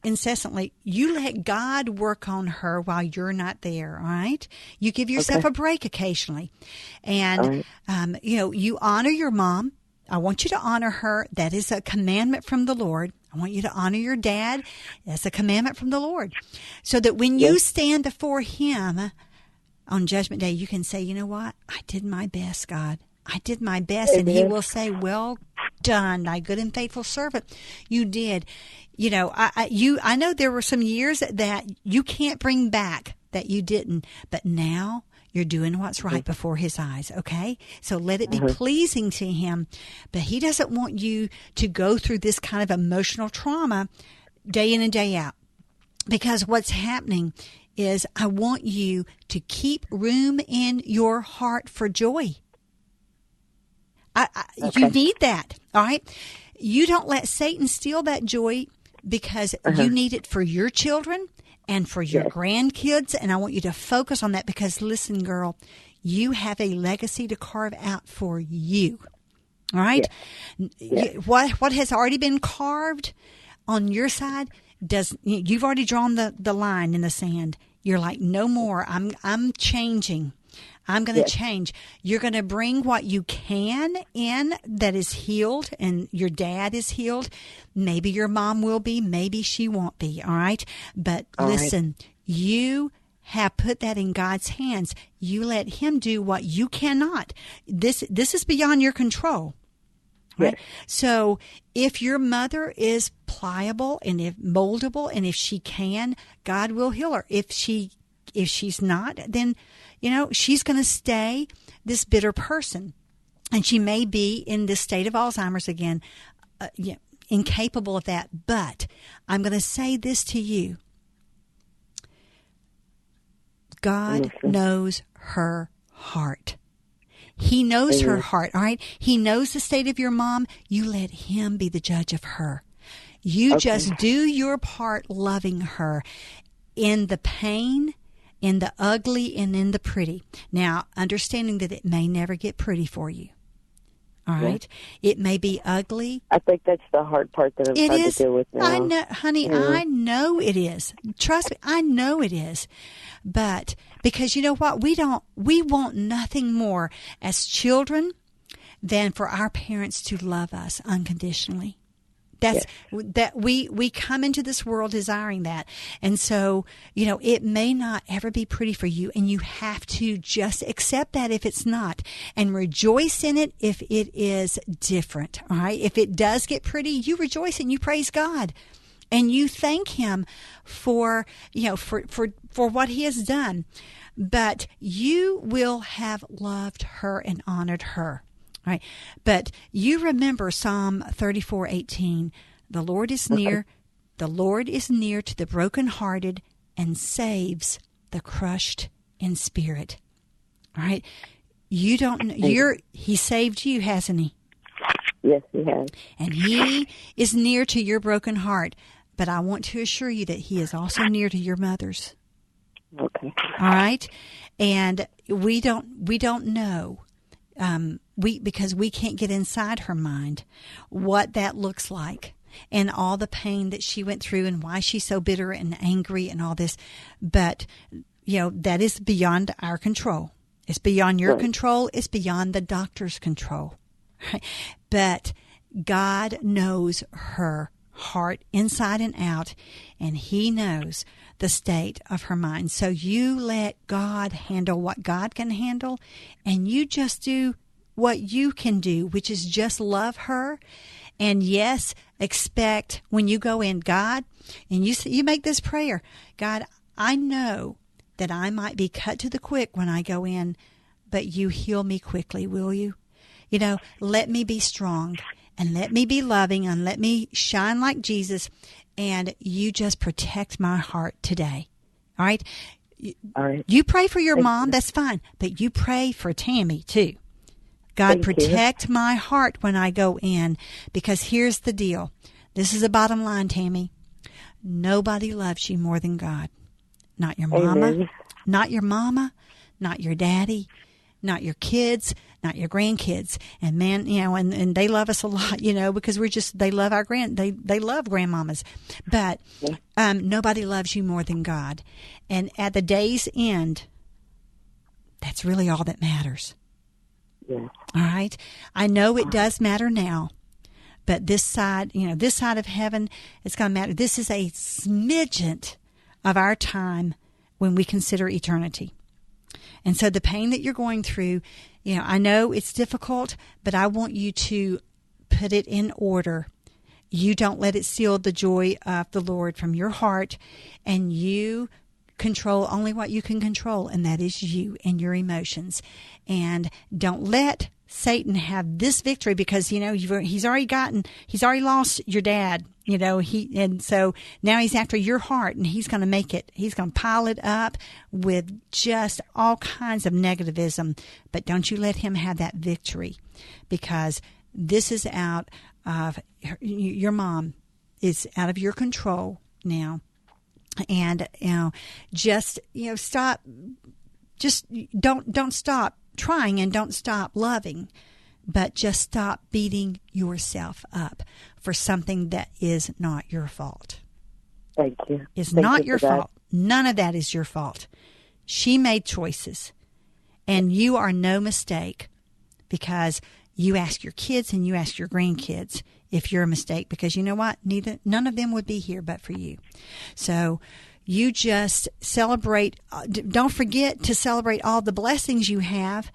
incessantly. You let God work on her while you're not there, all right? You give yourself a break occasionally. And, you honor your mom. I want you to honor her. That is a commandment from the Lord. I want you to honor your dad. That's a commandment from the Lord. So that when you stand before him on Judgment Day, you can say, you know what? I did my best, God. I did my best. And he will say, well done, thy good and faithful servant. You did. You know, I know there were some years that you can't bring back that you didn't, but now you're doing what's right before his eyes, okay? So let it be pleasing to him, but he doesn't want you to go through this kind of emotional trauma day in and day out, because what's happening is I want you to keep room in your heart for joy. You need that, all right? You don't let Satan steal that joy, because you need it for your children and for your grandkids. And I want you to focus on that because, listen, girl, you have a legacy to carve out for you. All right? What has already been carved on your side, you've already drawn the line in the sand. You're like, no more. I'm changing. I'm going to change. You're going to bring what you can in that is healed, and your dad is healed. Maybe your mom will be. Maybe she won't be. All right. But listen, you have put that in God's hands. You let him do what you cannot. This is beyond your control. Right. Yes. So if your mother is pliable and if moldable, and if she can, God will heal her. If she's not, then, she's going to stay this bitter person. And she may be in this state of Alzheimer's again, incapable of that. But I'm going to say this to you. God knows her heart. He knows her heart, all right? He knows the state of your mom. You let him be the judge of her. You just do your part loving her in the pain, in the ugly, and in the pretty. Now, understanding that it may never get pretty for you. All right? It may be ugly.
I think that's the hard part that I'm trying to deal with now.
I know, honey, I know it is. Trust me, I know it is. But because you know what? We want nothing more as children than for our parents to love us unconditionally. That we come into this world desiring that. And so, it may not ever be pretty for you, and you have to just accept that if it's not, and rejoice in it if it is different. All right. If it does get pretty, you rejoice and you praise God. And you thank him for what he has done. But you will have loved her and honored her. Right. But you remember Psalm 34:18. The Lord is near. The Lord is near to the brokenhearted and saves the crushed in spirit. All right. You don't. He saved you, hasn't he?
Yes, he has.
And he is near to your broken heart. but I want to assure you that he is also near to your mother's.
Okay.
All right, and we don't know, because we can't get inside her mind what that looks like and all the pain that she went through and why she's so bitter and angry and all this. But that is beyond our control. It's beyond your control. It's beyond the doctor's control. Right? But God knows her heart inside and out, and he knows the state of her mind. So you let God handle what God can handle, and you just do what you can do, which is just love her. And yes, expect when you go in, God, and you make this prayer, God, I know that I might be cut to the quick when I go in, but you heal me quickly, will you? Let me be strong, and let me be loving, and let me shine like Jesus, and you just protect my heart today. All right?
All right.
You pray for your
Thank
mom,
you.
that's fine, but you pray for Tammy too. God,
Thank
protect my heart when I go in, because here's the deal. This is the bottom line, Tammy. Nobody loves you more than God. Not your mama,
Amen.
not your mama, not your daddy, not your kids, not your grandkids. And man, and they love us a lot, because they love they love grandmamas. But nobody loves you more than God. And at the day's end, that's really all that matters.
Yes.
All right. I know it does matter now, but this side of heaven, it's going to matter. This is a smidgen of our time when we consider eternity. And so the pain that you're going through, I know it's difficult, but I want you to put it in order. You don't let it steal the joy of the Lord from your heart, and you control only what you can control, and that is you and your emotions. And don't let Satan have this victory, because he's already lost your dad. And so now he's after your heart, and he's going to pile it up with just all kinds of negativism. But don't you let him have that victory, because this is out of your mom is out of your control now. And stop. Just don't stop trying, and don't stop loving, but just stop beating yourself up for something that is not your fault.
Thank you.
It's
Thank
not
you
your
for that.
fault. None of that is your fault. She made choices, and you are no mistake, because you ask your kids and you ask your grandkids if you're a mistake, because you know what? None of them would be here but for you. So you just celebrate. Don't forget to celebrate all the blessings you have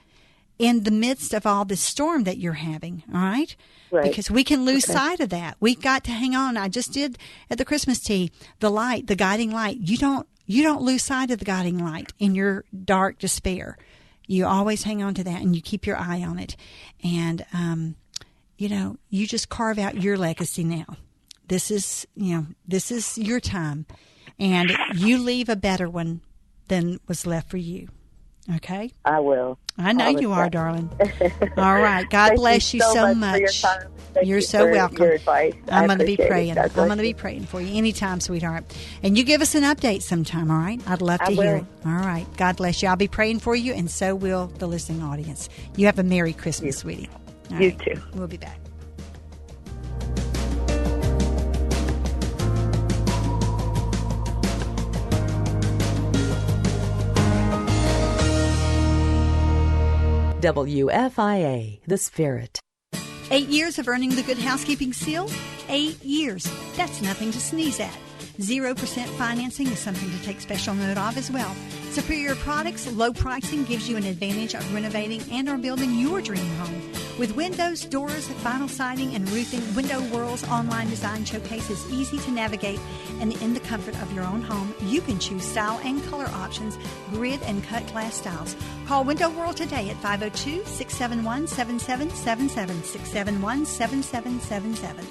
in the midst of all this storm that you're having. All right?
Right.
Because we can lose sight of that. We got to hang on. I just did at the Christmas tea, the light, the guiding light. You don't lose sight of the guiding light in your dark despair. You always hang on to that, and you keep your eye on it. And, you just carve out your legacy now. This is your time. And you leave a better one than was left for you. Okay?
I will.
I know you are, darling. All right. God bless you so much.
For your time. Thank
You're
you
so
for
welcome.
Your advice.
I'm going to be
appreciate it.
praying.
God
I'm
bless
going to be
you.
praying for you anytime, sweetheart. And you give us an update sometime, all right? I'd love to
I
hear
will.
it. All right. God bless you. I'll be praying for you, and so will the listening audience. You have a Merry Christmas, sweetie. All
You
right.
too.
We'll be back.
WFIA, The Spirit.
8 years of earning the Good Housekeeping seal? 8 years. That's nothing to sneeze at. 0% financing is something to take special note of as well. Superior products, low pricing gives you an advantage of renovating and or building your dream home. With windows, doors, vinyl siding, and roofing, Window World's online design showcase is easy to navigate, and in the comfort of your own home, you can choose style and color options, grid and cut glass styles. Call Window World today at 502-671-7777, 671-7777.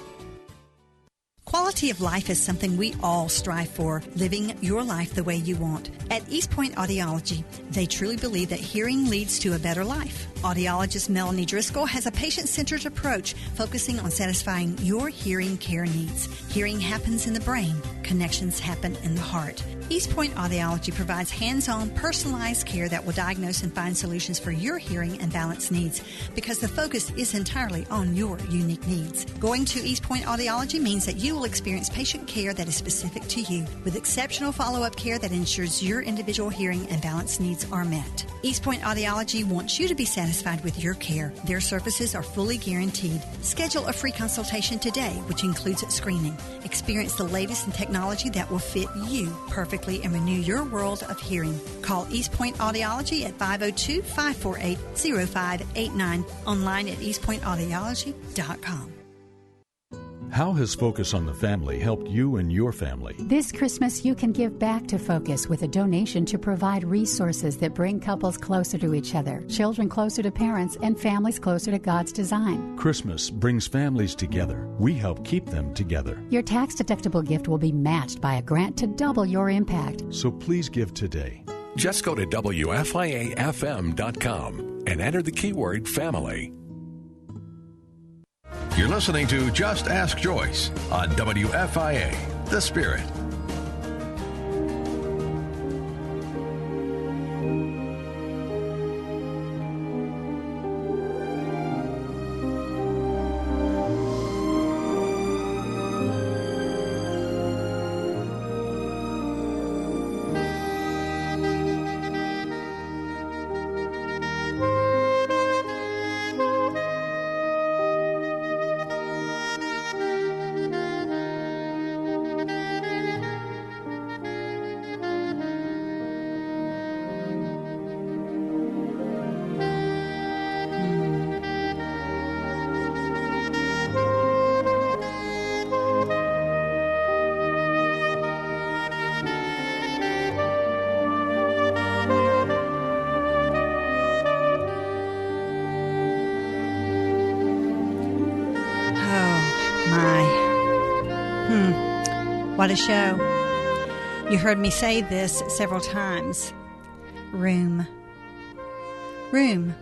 Quality of life is something we all strive for, living your life the way you want. At East Point Audiology, they truly believe that hearing leads to a better life. Audiologist Melanie Driscoll has a patient-centered approach focusing on satisfying your hearing care needs. Hearing happens in the brain. Connections happen in the heart. East Point Audiology provides hands-on, personalized care that will diagnose and find solutions for your hearing and balance needs because the focus is entirely on your unique needs. Going to East Point Audiology means that you will experience patient care that is specific to you with exceptional follow-up care that ensures your individual hearing and balance needs are met. East Point Audiology wants you to be satisfied with your care. Their services are fully guaranteed. Schedule a free consultation today, which includes screening. Experience the latest in technology that will fit you perfectly and renew your world of hearing. Call East Point Audiology at 502-548-0589. Online at eastpointaudiology.com.
How has Focus on the Family helped you and your family?
This Christmas, you can give back to Focus with a donation to provide resources that bring couples closer to each other, children closer to parents, and families closer to God's design.
Christmas brings families together. We help keep them together.
Your tax-deductible gift will be matched by a grant to double your impact.
So please give today.
Just go to WFIAFM.com and enter the keyword family.
You're listening to Just Ask Joyce on WFIA, The Spirit.
What a show. You heard me say this several times. Room. Room.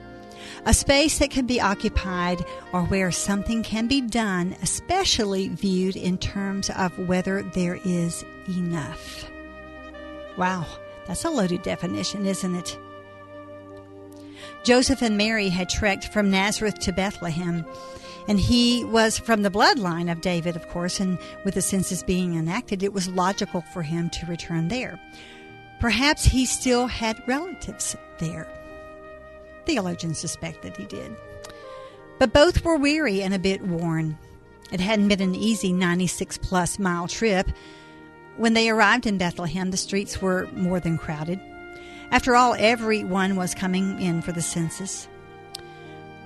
A space that can be occupied or where something can be done, especially viewed in terms of whether there is enough. Wow, that's a loaded definition, isn't it? Joseph and Mary had trekked from Nazareth to Bethlehem, and he was from the bloodline of David, of course, and with the census being enacted, it was logical for him to return there. Perhaps he still had relatives there. Theologians suspect that he did. But both were weary and a bit worn. It hadn't been an easy 96-plus mile trip. When they arrived in Bethlehem, the streets were more than crowded. After all, everyone was coming in for the census.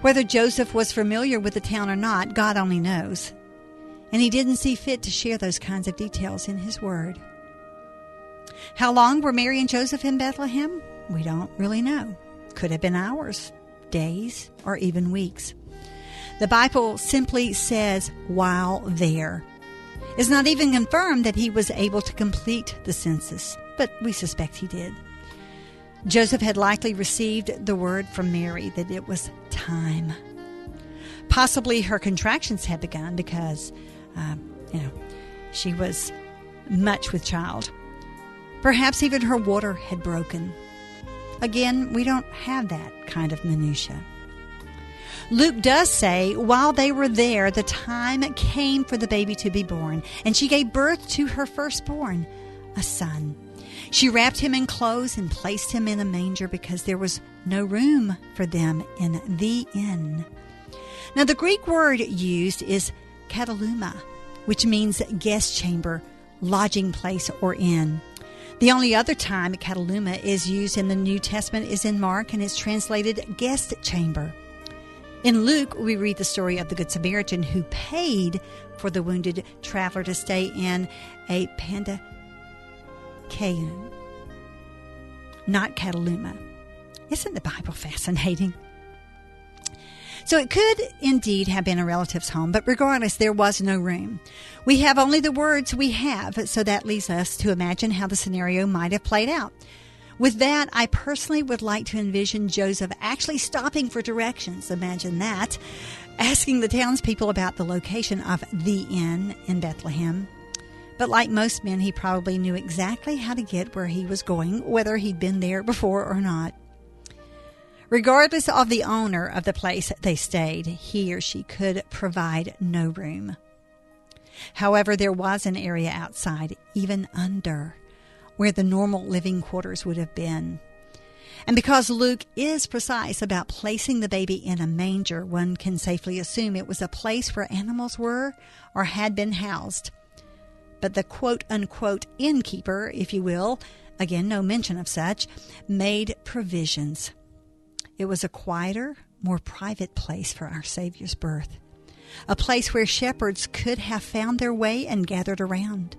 Whether Joseph was familiar with the town or not, God only knows. And he didn't see fit to share those kinds of details in his word. How long were Mary and Joseph in Bethlehem? We don't really know. Could have been hours, days, or even weeks. The Bible simply says, while there. It's not even confirmed that he was able to complete the census, but we suspect he did. Joseph had likely received the word from Mary that it was time. Possibly her contractions had begun because, she was much with child. Perhaps even her water had broken. Again, we don't have that kind of minutia. Luke does say, while they were there, the time came for the baby to be born, and she gave birth to her firstborn, a son. She wrapped him in clothes and placed him in a manger because there was no room for them in the inn. Now, the Greek word used is kataluma, which means guest chamber, lodging place, or inn. The only other time kataluma is used in the New Testament is in Mark, and it's translated guest chamber. In Luke, we read the story of the Good Samaritan who paid for the wounded traveler to stay in a pandakeon, not kataluma. Isn't the Bible fascinating? So it could indeed have been a relative's home, but regardless, there was no room. We have only the words we have, so that leaves us to imagine how the scenario might have played out. With that, I personally would like to envision Joseph actually stopping for directions. Imagine that. Asking the townspeople about the location of the inn in Bethlehem. But like most men, he probably knew exactly how to get where he was going, whether he'd been there before or not. Regardless of the owner of the place they stayed, he or she could provide no room. However, there was an area outside, even under, where the normal living quarters would have been. And because Luke is precise about placing the baby in a manger, one can safely assume it was a place where animals were or had been housed. But the quote-unquote innkeeper, if you will, again, no mention of such, made provisions. It was a quieter, more private place for our Savior's birth. A place where shepherds could have found their way and gathered around.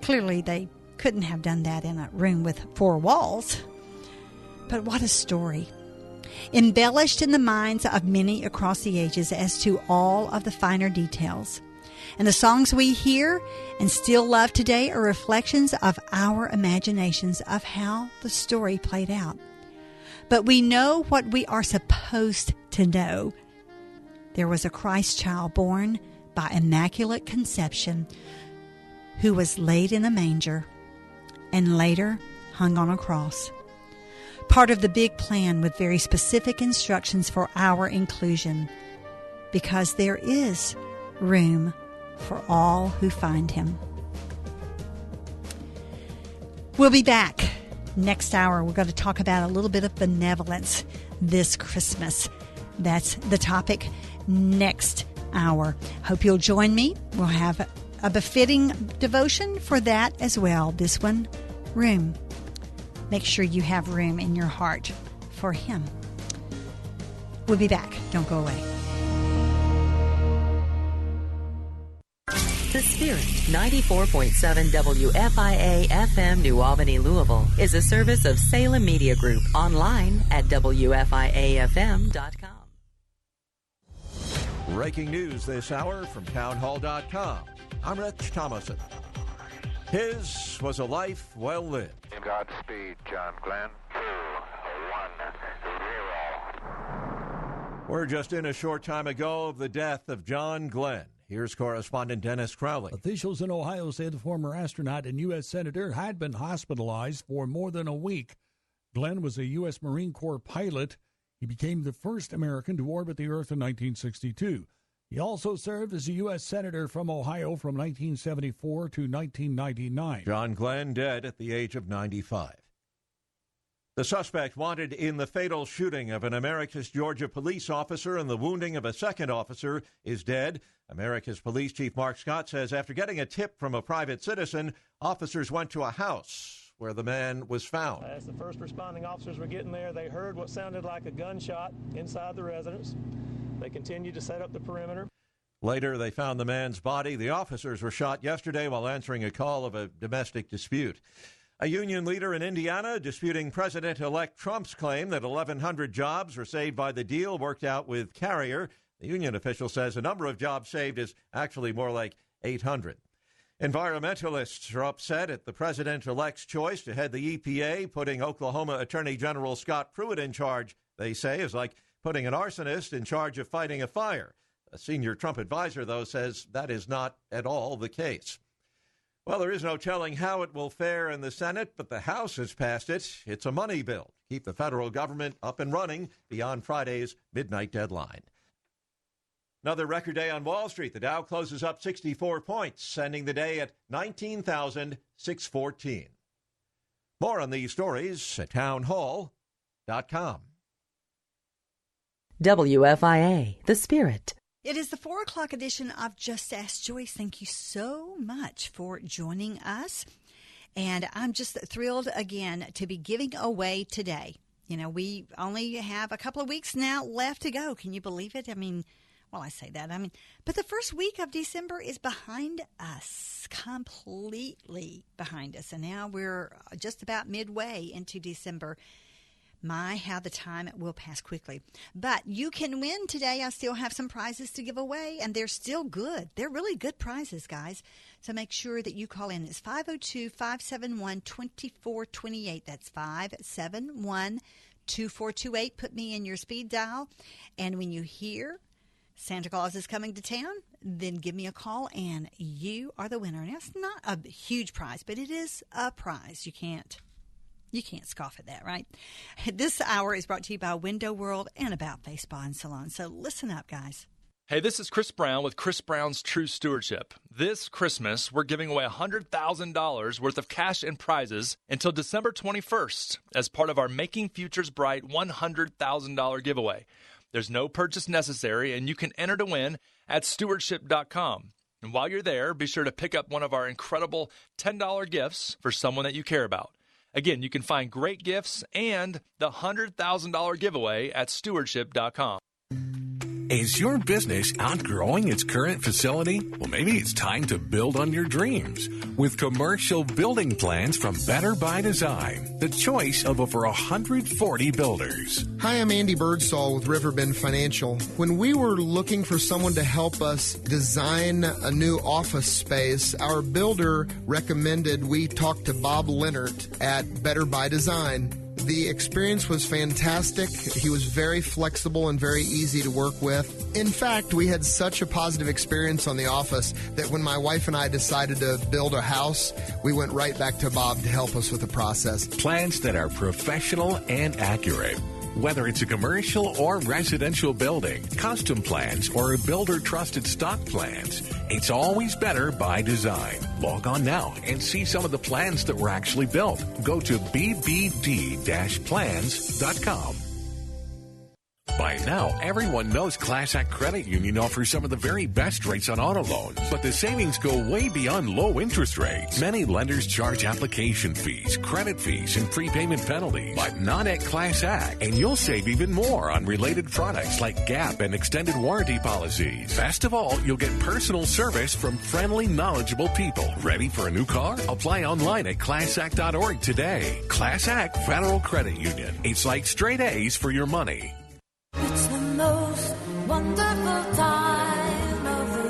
Clearly, they couldn't have done that in a room with 4 walls. But what a story. Embellished in the minds of many across the ages as to all of the finer details. And the songs we hear and still love today are reflections of our imaginations of how the story played out. But we know what we are supposed to know. There was a Christ child born by Immaculate Conception who was laid in a manger and later hung on a cross. Part of the big plan with very specific instructions for our inclusion, because there is room for all who find him. We'll be back next hour. We're going to talk about a little bit of benevolence this Christmas. That's the topic next hour. Hope you'll join me. We'll have a befitting devotion for that as well. This one, room. Make sure you have room in your heart for him. We'll be back. Don't go away.
The Spirit, 94.7 WFIA FM New Albany, Louisville, is a service of Salem Media Group. Online at WFIAFM.com.
Breaking news this hour from townhall.com. I'm Rich Thomason. His was a life well lived.
Godspeed, John Glenn. 2, 1, 0.
We're just in a short time ago of the death of John Glenn. Here's correspondent Dennis Crowley.
Officials in Ohio say the former astronaut and U.S. Senator had been hospitalized for more than a week. Glenn was a U.S. Marine Corps pilot. He became the first American to orbit the Earth in 1962. He also served as a U.S. Senator from Ohio from 1974 to 1999.
John Glenn dead at the age of 95. The suspect wanted in the fatal shooting of an Americus, Georgia police officer and the wounding of a second officer is dead. Americus Police Chief Mark Scott says after getting a tip from a private citizen, officers went to a house where the man was found.
As the first responding officers were getting there, they heard what sounded like a gunshot inside the residence. They continued to set up the perimeter.
Later, they found the man's body. The officers were shot yesterday while answering a call of a domestic dispute. A union leader in Indiana disputing President-elect Trump's claim that 1,100 jobs were saved by the deal worked out with Carrier. The union official says the number of jobs saved is actually more like 800. Environmentalists are upset at the president-elect's choice to head the EPA, putting Oklahoma Attorney General Scott Pruitt in charge, they say, is like putting an arsonist in charge of fighting a fire. A senior Trump advisor, though, says that is not at all the case. Well, there is no telling how it will fare in the Senate, but the House has passed it. It's a money bill. Keep the federal government up and running beyond Friday's midnight deadline. Another record day on Wall Street. The Dow closes up 64 points, ending the day at 19,614. More on these stories at townhall.com.
WFIA, The Spirit.
It is the 4 o'clock edition of Just Ask Joyce. Thank you so much for joining us. And I'm just thrilled again to be giving away today. You know, we only have a couple of weeks now left to go. Can you believe it? I mean, well, I say that. But the first week of December is behind us, completely behind us. And now we're just about midway into December. My, how the time will pass quickly. But you can win today. I still have some prizes to give away, and they're still good. They're really good prizes, guys. So make sure that you call in. It's 502-571-2428. That's 571-2428. Put me in your speed dial. And when you hear Santa Claus is coming to town, then give me a call, and you are the winner. Now, it's not a huge prize, but it is a prize. You can't scoff at that, right? This hour is brought to you by Window World and About Face Spa and Salon. So listen up, guys.
Hey, this is Chris Brown with Chris Brown's True Stewardship. This Christmas, we're giving away $100,000 worth of cash and prizes until December 21st as part of our Making Futures Bright $100,000 giveaway. There's no purchase necessary, and you can enter to win at stewardship.com. And while you're there, be sure to pick up one of our incredible $10 gifts for someone that you care about. Again, you can find great gifts and the $100,000 giveaway at stewardship.com.
Is your business outgrowing its current facility? Well, maybe it's time to build on your dreams with commercial building plans from Better by Design, the choice of over 140 builders.
Hi, I'm Andy Birdsall with Riverbend Financial. When we were looking for someone to help us design a new office space, our builder recommended we talk to Bob Leonard at Better by Design. The experience was fantastic. He was very flexible and very easy to work with. In fact, we had such a positive experience on the office that when my wife and I decided to build a house, we went right back to Bob to help us with the process.
Plans that are professional and accurate. Whether it's a commercial or residential building, custom plans, or builder-trusted stock plans, it's always Better by Design. Log on now and see some of the plans that were actually built. Go to bbd-plans.com. By now, everyone knows Class Act Credit Union offers some of the very best rates on auto loans, but the savings go way beyond low interest rates. Many lenders charge application fees, credit fees, and prepayment penalties, but not at Class Act. And you'll save even more on related products like GAP and extended warranty policies. Best of all, you'll get personal service from friendly, knowledgeable people. Ready for a new car? Apply online at ClassAct.org today. Class Act Federal Credit Union. It's like straight A's for your money.
It's the most wonderful time of the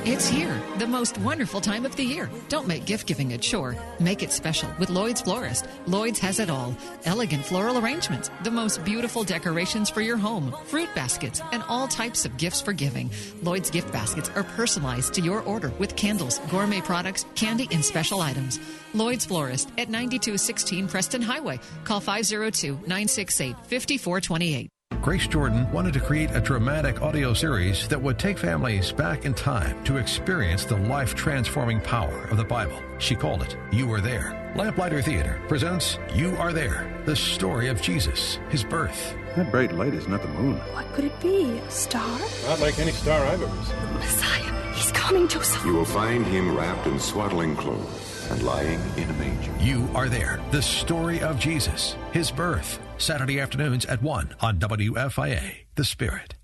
year.
It's here, the most wonderful time of the year. Don't make gift-giving a chore. Make it special with Lloyd's Florist. Lloyd's has it all. Elegant floral arrangements, the most beautiful decorations for your home, fruit baskets, and all types of gifts for giving. Lloyd's gift baskets are personalized to your order with candles, gourmet products, candy, and special items. Lloyd's Florist at 9216 Preston Highway. Call 502-968-5428.
Grace Jordan wanted to create a dramatic audio series that would take families back in time to experience the life-transforming power of the Bible. She called it You Are There. Lamplighter Theater presents You Are There, the story of Jesus, his birth.
That bright light is not the moon.
What could it be? A star?
Not like any star I've ever seen.
The Messiah. He's coming, Joseph.
You will find him wrapped in swaddling clothes and lying in a manger.
You Are There, the story of Jesus, his birth. Saturday afternoons at 1 on WFIA, The Spirit.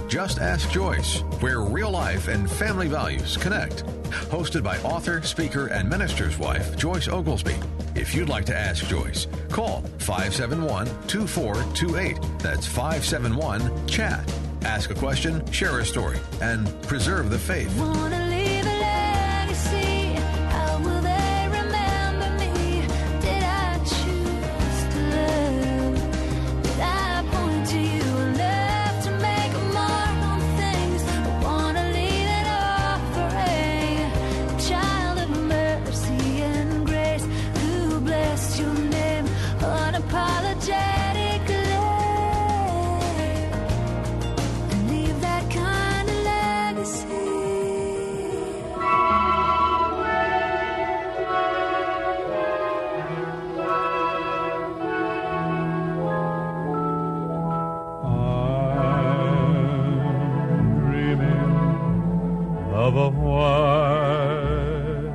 Just Ask Joyce, where real life and family values connect. Hosted by author, speaker, and minister's wife, Joyce Oglesby. If you'd like to ask Joyce, call 571-2428. That's 571-CHAT. Ask a question, share a story, and preserve the faith.
Wanna leave a legacy? How will they remember me? Did I choose to love? Did I point to you enough to make a mark on things? I wanna leave an offering, a child of mercy and grace who blessed your name unapologetically. Leave that kind of legacy.
Of a white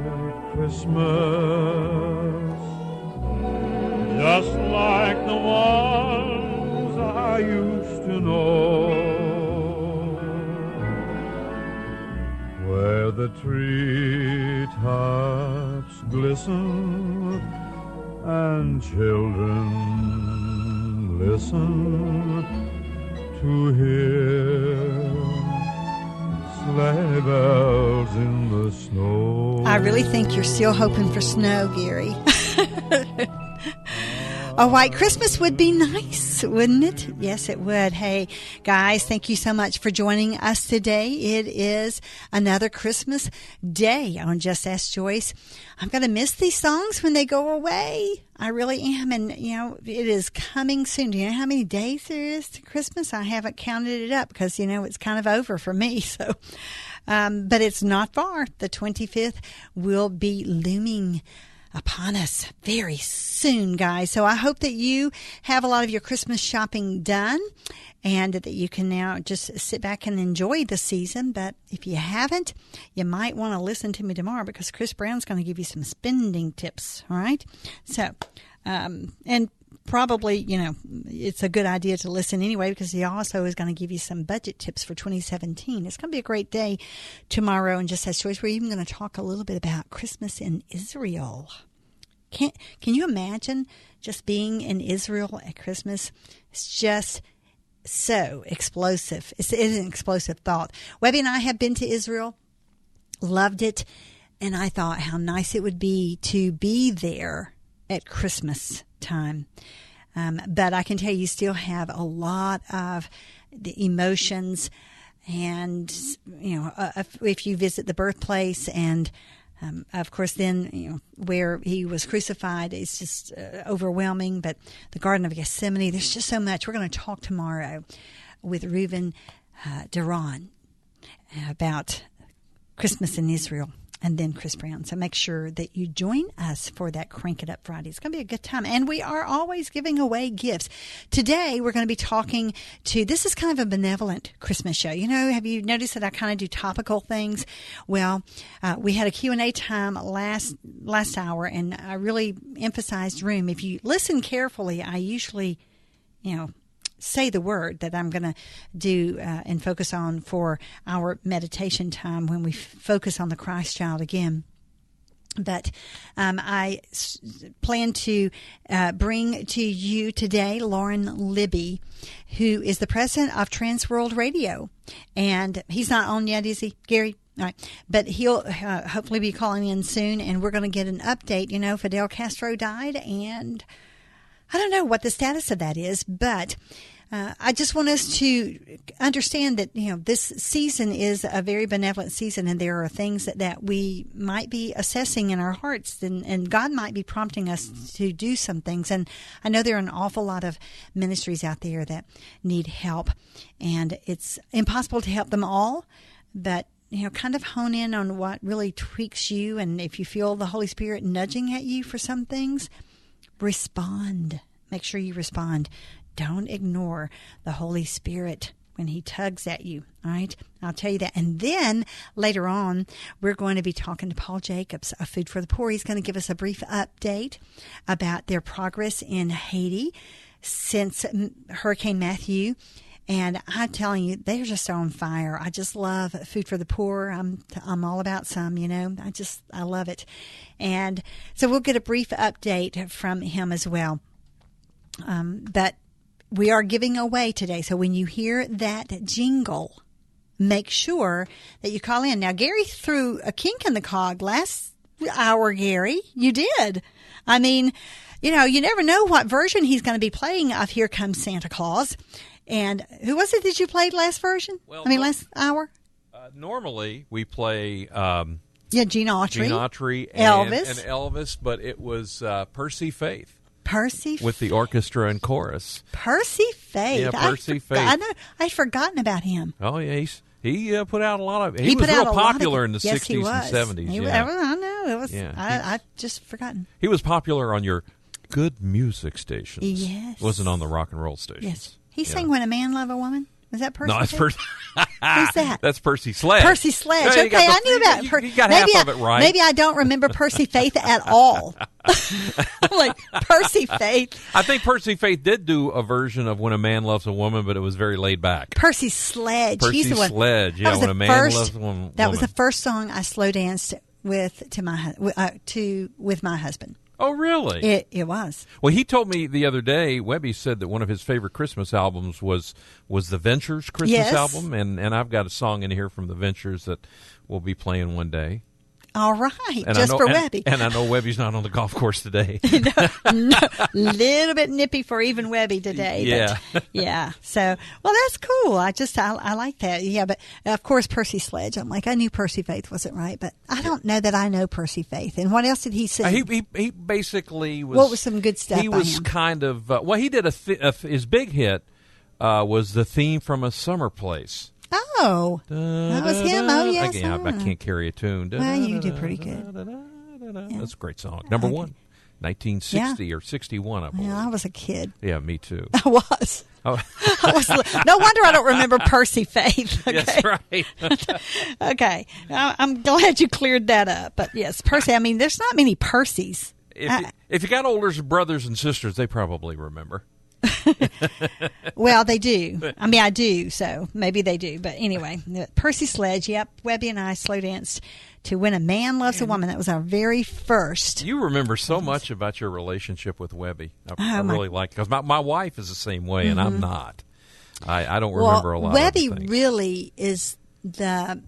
Christmas, just like the ones I used to know, where the treetops glisten and children listen to hear sleigh bells in the snow.
I really think you're still hoping for snow, Gary. A white Christmas would be nice, wouldn't it? Yes, it would. Hey, guys, thank you so much for joining us today. It is another Christmas day on Just Ask Joyce. I'm going to miss these songs when they go away. I really am. And, it is coming soon. Do you know how many days there is to Christmas? I haven't counted it up because, it's kind of over for me. So, but it's not far. The 25th will be looming upon us very soon, guys. So I hope that you have a lot of your Christmas shopping done and that you can now just sit back and enjoy the season. But if you haven't, you might want to listen to me tomorrow because Chris Brown's going to give you some spending tips. All right. So, and probably, it's a good idea to listen anyway because he also is going to give you some budget tips for 2017. It's going to be a great day tomorrow. And Just Ask Joyce, we're even going to talk a little bit about Christmas in Israel. Can you imagine just being in Israel at Christmas? It's just so explosive. It is an explosive thought. Webby and I have been to Israel, loved it, and I thought how nice it would be to be there at Christmas time. But I can tell you still have a lot of the emotions and, if you visit the birthplace and of course, then, where he was crucified is just overwhelming. But the Garden of Gethsemane, there's just so much. We're going to talk tomorrow with Reuven Duran about Christmas in Israel and then Chris Brown. So make sure that you join us for that Crank It Up Friday. It's going to be a good time. And we are always giving away gifts. Today, we're going to be talking this is kind of a benevolent Christmas show. Have you noticed that I kind of do topical things? Well, we had a Q&A time last hour, and I really emphasized room. If you listen carefully, I usually, say the word that I'm going to do and focus on for our meditation time when we focus on the Christ child again. But I plan to bring to you today Lauren Libby, who is the president of Trans World Radio. And he's not on yet, is he, Gary? All right. But he'll hopefully be calling in soon, and we're going to get an update. Fidel Castro died, and I don't know what the status of that is, but I just want us to understand that, this season is a very benevolent season, and there are things that we might be assessing in our hearts, and God might be prompting us to do some things. And I know there are an awful lot of ministries out there that need help, and it's impossible to help them all, but kind of hone in on what really tweaks you. And if you feel the Holy Spirit nudging at you for some things, respond. Make sure you respond. Don't ignore the Holy Spirit when he tugs at you. All right. I'll tell you that. And then later on, we're going to be talking to Paul Jacobs of Food for the Poor. He's going to give us a brief update about their progress in Haiti since Hurricane Matthew. And I'm telling you, they're just on fire. I just love Food for the Poor. I'm all about some, I love it. And so we'll get a brief update from him as well. But we are giving away today. So when you hear that jingle, make sure that you call in. Now, Gary threw a kink in the cog last hour, Gary. You did. I mean, you never know what version he's going to be playing of Here Comes Santa Claus. And who was it that you played last version? Last hour?
Normally, we play
Gene Autry,
Elvis. And Elvis, but it was Percy Faith.
Percy
with the orchestra and chorus.
Percy Faith.
Yeah, Percy Faith.
I know. I'd forgotten about him.
Oh, yeah. He put out a lot of... He was real popular in the 60s and 70s.
I know. It was. Yeah, I've just forgotten.
He was popular on your good music stations.
Yes.
Wasn't on the rock and roll stations.
Yes. He sang When a Man Love a Woman. Was that Percy?
No, that's Percy.
Who's that?
That's Percy Sledge.
Percy Sledge. Okay, I knew about Percy.
You got half of it right.
Maybe I don't remember Percy Faith at all. I'm like, Percy Faith.
I think Percy Faith did do a version of When a Man Loves a Woman, but it was very laid back.
Percy Sledge.
Percy
He's the one.
Sledge. Yeah, When a Man Loves a Woman.
That was the first song I slow danced with my husband.
Oh, really?
It was.
Well, he told me the other day, Webby said that one of his favorite Christmas albums was the Ventures Christmas album, and I've got a song in here from the Ventures that we'll be playing one day.
All right,
and
just for Webby.
And I know Webby's not on the golf course today.
No, little bit nippy for even Webby today.
Yeah.
But, yeah. So, well, that's cool. I like that. Yeah, but of course, Percy Sledge. I'm like, I knew Percy Faith wasn't right, but I don't know that I know Percy Faith. And what else did he sing?
He basically was.
What was some good stuff?
He was kind of he did his big hit was the theme from A Summer Place.
Oh, that was him. Oh, yes.
I can't carry a tune.
Well, you do pretty good.
That's a great song. Number one, 1960 or 61, I believe.
Yeah, I was a kid.
Yeah, me too.
I was.
Oh.
No wonder I don't remember Percy Faith. Okay.
That's right.
Okay. I'm glad you cleared that up. But yes, Percy, I mean, there's not many Percys.
If you got older brothers and sisters, they probably remember.
Well, they do. I mean, I do, so maybe they do. But anyway, Percy Sledge, yep, Webby and I slow danced to When a Man Loves a Woman. That was our very first.
You remember so much about your relationship with Webby. I really like it, because my wife is the same way, and I'm not. I don't remember a lot
Webby
of things.
Really is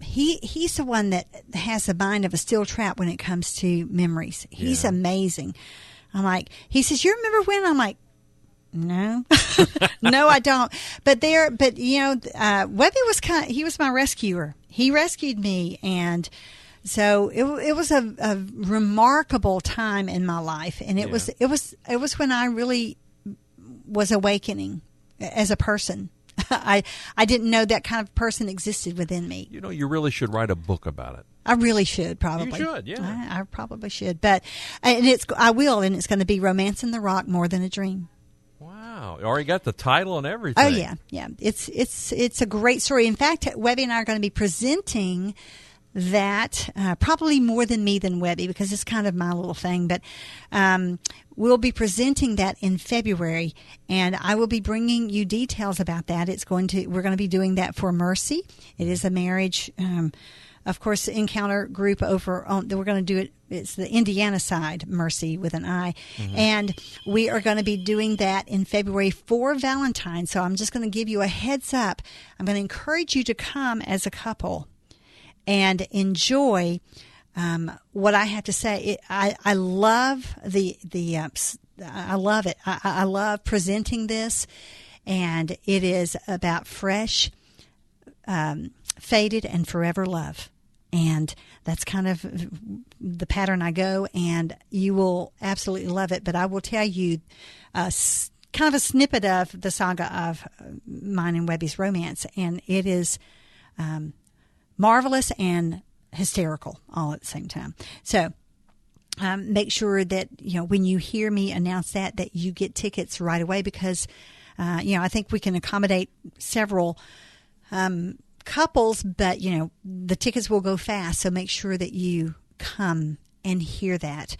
he's the one that has the mind of a steel trap when it comes to memories. He's amazing. I'm like, he says, "You remember when?" I'm like, no, no, I don't. But you know, Webby was he was my rescuer. He rescued me, and so it was a remarkable time in my life, and it was when I really was awakening as a person. I didn't know that kind of person existed within me.
You know, you really should write a book about it.
I really should, probably.
You should, yeah.
I probably should, but I will, and it's going to be Romancing the Rock, More Than a Dream.
Wow, you already got the title and everything.
Oh yeah. It's a great story. In fact, Webby and I are going to be presenting that probably more than me than Webby, because it's kind of my little thing. But we'll be presenting that in February, and I will be bringing you details about that. We're going to be doing that for Mercy. It is a marriage. Of course, encounter group over on. We're going to do it. It's the Indiana side, Mercy with an I, and we are going to be doing that in February for Valentine's. So I'm just going to give you a heads up. I'm going to encourage you to come as a couple and enjoy what I have to say. I love I love it. I love presenting this, and it is about fresh, faded, and forever love. And that's kind of the pattern I go, and you will absolutely love it. But I will tell you kind of a snippet of the saga of mine and Webby's romance, and it is marvelous and hysterical all at the same time. So make sure that, when you hear me announce that you get tickets right away, because, I think we can accommodate several couples, but the tickets will go fast, so make sure that you come and hear that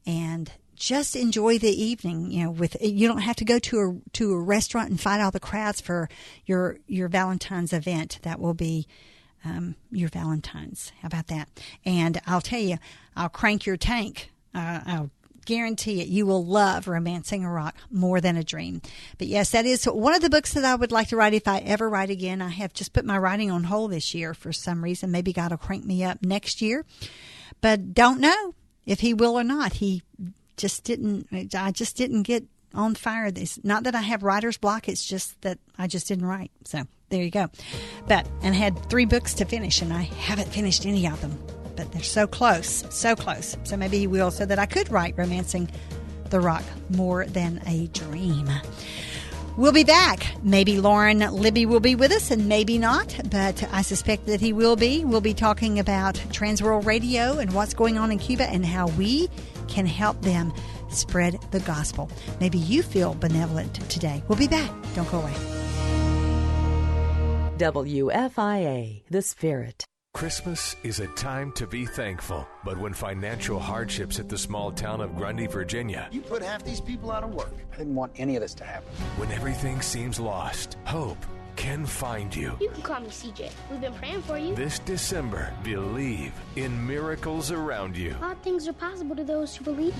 and just enjoy the evening. You don't have to go to a restaurant and fight all the crowds for your Valentine's event. That will be your Valentine's. How about that? And I'll tell you, I'll crank your tank. I'll guarantee it. You will love Romancing a Rock, More Than a Dream. But yes, that is one of the books that I would like to write if I ever write again. I have just put my writing on hold this year for some reason. Maybe God will crank me up next year, but don't know if he will or not. I just didn't get on fire. Not that I have writer's block. It's just that I just didn't write. So there you go. And I had 3 books to finish, and I haven't finished any of them. But they're so close, so close. So maybe he will, so that I could write Romancing the Rock, More Than a Dream. We'll be back. Maybe Lauren Libby will be with us, and maybe not, but I suspect that he will be. We'll be talking about Transworld Radio and what's going on in Cuba and how we can help them spread the gospel. Maybe you feel benevolent today. We'll be back. Don't go away.
WFIA, The Spirit.
Christmas is a time to be thankful, but when financial hardships hit the small town of Grundy, Virginia,
you put half these people out of work. I didn't want any of this to happen.
When everything seems lost, hope can find you.
You can call me CJ. We've been praying for you.
This December, believe in miracles around you.
All things are possible to those who believe.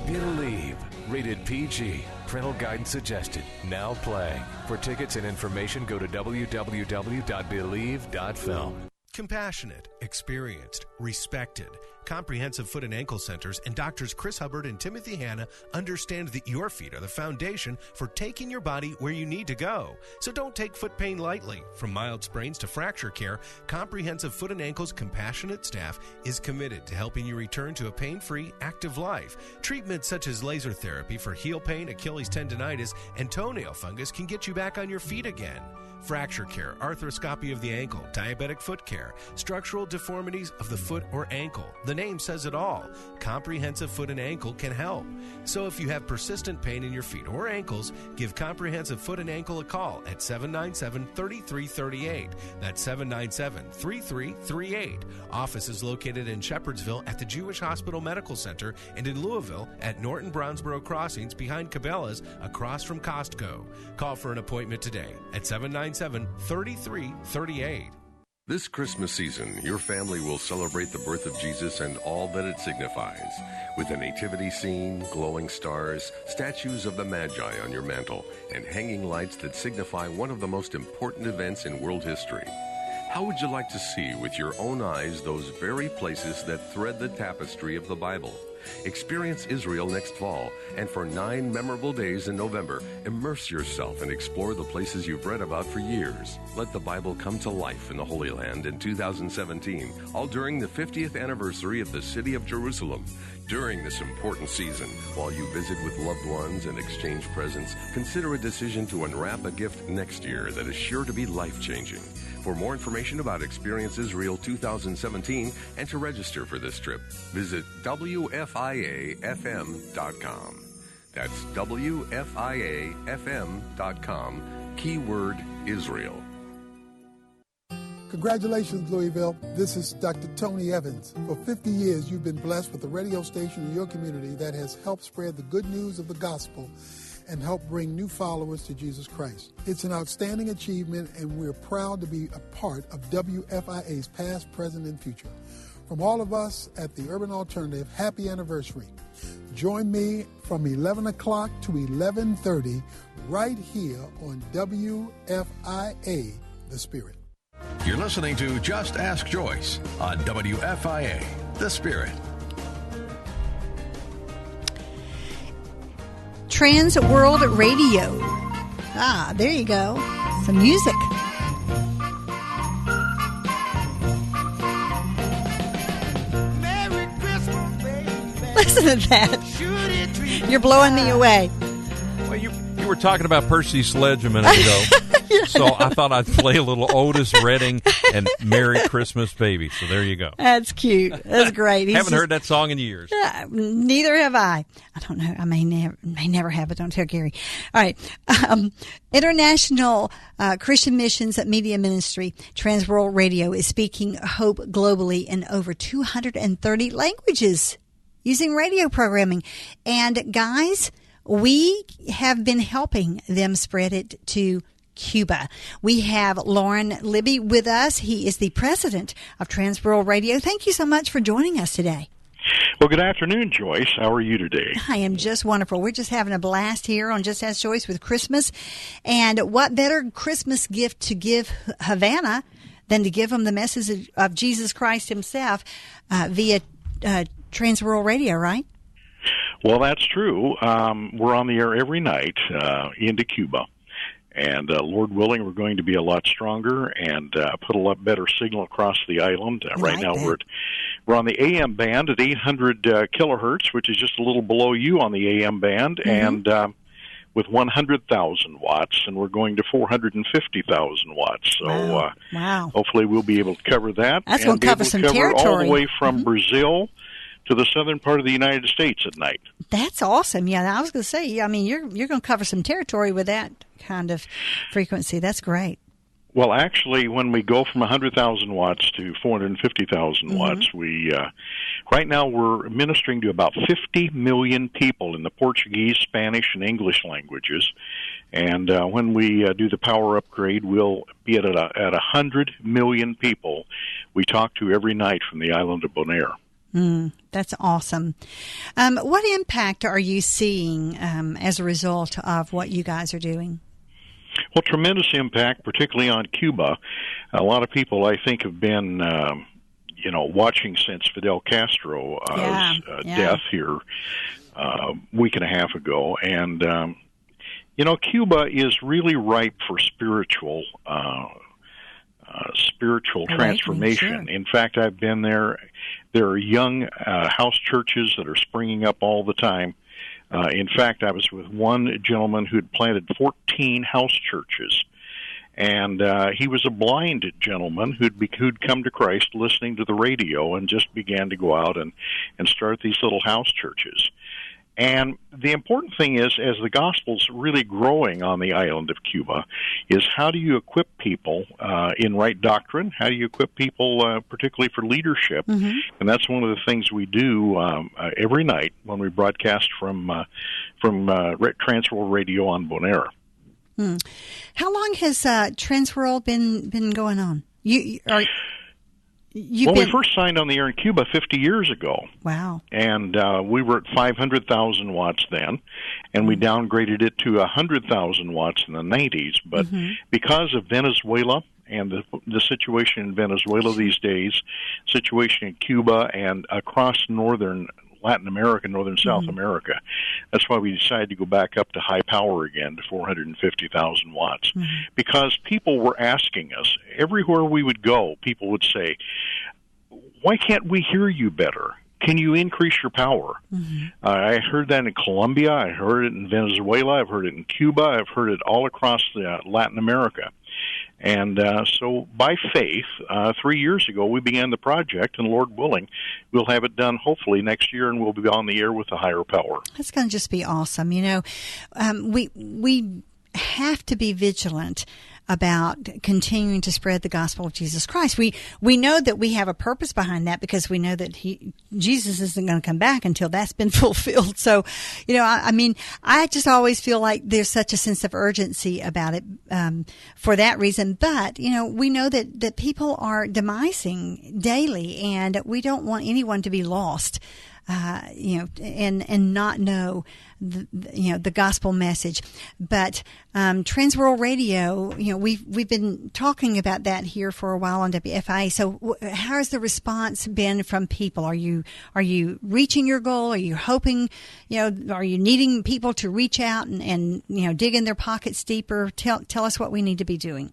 Believe. Rated PG. Parental guidance suggested. Now playing. For tickets and information, go to www.believe.film.
Compassionate, experienced, respected. Comprehensive Foot and Ankle Centers and doctors Chris Hubbard and Timothy Hanna understand that your feet are the foundation for taking your body where you need to go. So don't take foot pain lightly. From mild sprains to fracture care, Comprehensive Foot and Ankle's compassionate staff is committed to helping you return to a pain-free, active life. Treatments such as laser therapy for heel pain, Achilles tendonitis, and toenail fungus can get you back on your feet again. Fracture care, arthroscopy of the ankle, diabetic foot care, structural deformities of the foot or ankle. The name says it all. Comprehensive Foot and Ankle can help. So if you have persistent pain in your feet or ankles, give Comprehensive Foot and Ankle a call at 797-3338. That's 797-3338. Office is located in Shepherdsville at the Jewish Hospital Medical Center and in Louisville at Norton Brownsboro Crossings behind Cabela's across from Costco. Call for an appointment today at 797-3338.
This Christmas season, your family will celebrate the birth of Jesus and all that it signifies. With a nativity scene, glowing stars, statues of the Magi on your mantle, and hanging lights that signify one of the most important events in world history. How would you like to see with your own eyes those very places that thread the tapestry of the Bible? Experience Israel next fall, and for 9 memorable days in November, immerse yourself and explore the places you've read about for years. Let the Bible come to life in the Holy Land in 2017, all during the 50th anniversary of the City of Jerusalem. During this important season, while you visit with loved ones and exchange presents, consider a decision to unwrap a gift next year that is sure to be life-changing. For more information about Experience Israel 2017 and to register for this trip, visit WFIAFM.com. That's WFIAFM.com, keyword Israel.
Congratulations, Louisville. This is Dr. Tony Evans. For 50 years, you've been blessed with a radio station in your community that has helped spread the good news of the gospel and help bring new followers to Jesus Christ. It's an outstanding achievement, and we're proud to be a part of WFIA's past, present, and future. From all of us at the Urban Alternative, happy anniversary. Join me from 11 o'clock to 11:30 right here on WFIA, The Spirit.
You're listening to Just Ask Joyce on WFIA, The Spirit.
Trans World Radio. Ah, there you go. Some music.
Merry Christmas, baby.
Listen to that. You're blowing me away.
Well, you were talking about Percy Sledge a minute ago. So I thought I'd play a little Otis Redding and Merry Christmas, Baby. So there you go.
That's cute. That's great.
Haven't heard that song in years.
Neither have I. I don't know. I may never have, but don't tell Gary. All right. International Christian Missions Media Ministry, Trans World Radio, is speaking hope globally in over 230 languages using radio programming. And guys, we have been helping them spread it to Cuba. We have Lauren Libby with us. He is the president of Trans World Radio. Thank you so much for joining us today.
Well, good afternoon, Joyce. How are you today?
I am just wonderful. We're just having a blast here on Just Ask Joyce with Christmas. And what better Christmas gift to give Havana than to give them the message of Jesus Christ himself via Trans World Radio, right?
Well, that's true. We're on the air every night into Cuba. And Lord willing, we're going to be a lot stronger and put a lot better signal across the island. Right now, we're on the AM band at 800 kilohertz, which is just a little below you on the AM band, and with 100,000 watts, and we're going to 450,000 watts. So
wow.
Hopefully we'll be able to cover that.
That's going to cover some territory.
All the way from Brazil to the southern part of the United States at night.
That's awesome. Yeah, I was going to say, I mean, you're going to cover some territory with that kind of frequency. That's great.
Well, actually, when we go from 100,000 watts to 450,000 watts, we right now we're ministering to about 50 million people in the Portuguese, Spanish, and English languages. And when we do the power upgrade, we'll be at 100 million people we talk to every night from the island of Bonaire.
That's awesome. What impact are you seeing as a result of what you guys are doing?
Well, tremendous impact, particularly on Cuba. A lot of people, I think, have been, watching since Fidel Castro's death here a week and a half ago. And, Cuba is really ripe for spiritual transformation. Sure. In fact, I've been there. There are young house churches that are springing up all the time. In fact, I was with one gentleman who'd planted 14 house churches, and he was a blind gentleman who'd come to Christ listening to the radio and just began to go out and start these little house churches. And the important thing is, as the gospel's really growing on the island of Cuba, is how do you equip people in right doctrine? How do you equip people, particularly for leadership? Mm-hmm. And that's one of the things we do every night when we broadcast from Transworld Radio on Bonaire.
How long has Transworld been going on?
We first signed on the air in Cuba 50 years ago.
Wow.
And we were at 500,000 watts then, and we downgraded it to 100,000 watts in the 90s. But because of Venezuela and the situation in Venezuela these days, situation in Cuba and across northern Latin America, northern South America. That's why we decided to go back up to high power again to 450,000 watts. Because people were asking us, everywhere we would go, people would say, why can't we hear you better? Can you increase your power? I heard that in Colombia. I heard it in Venezuela. I've heard it in Cuba. I've heard it all across Latin America. And so by faith, 3 years ago, we began the project, and Lord willing, we'll have it done hopefully next year, and we'll be on the air with a higher power.
That's going to just be awesome. We have to be vigilant about continuing to spread the gospel of Jesus Christ. We know that we have a purpose behind that because we know that Jesus isn't going to come back until that's been fulfilled. So, I just always feel like there's such a sense of urgency about it for that reason. But, we know that people are demising daily, and we don't want anyone to be lost. And not know the gospel message. But Transworld Radio, we've been talking about that here for a while on WFIA. So how has the response been from people? Are you reaching your goal? Are you hoping, are you needing people to reach out and dig in their pockets deeper? Tell us what we need to be doing.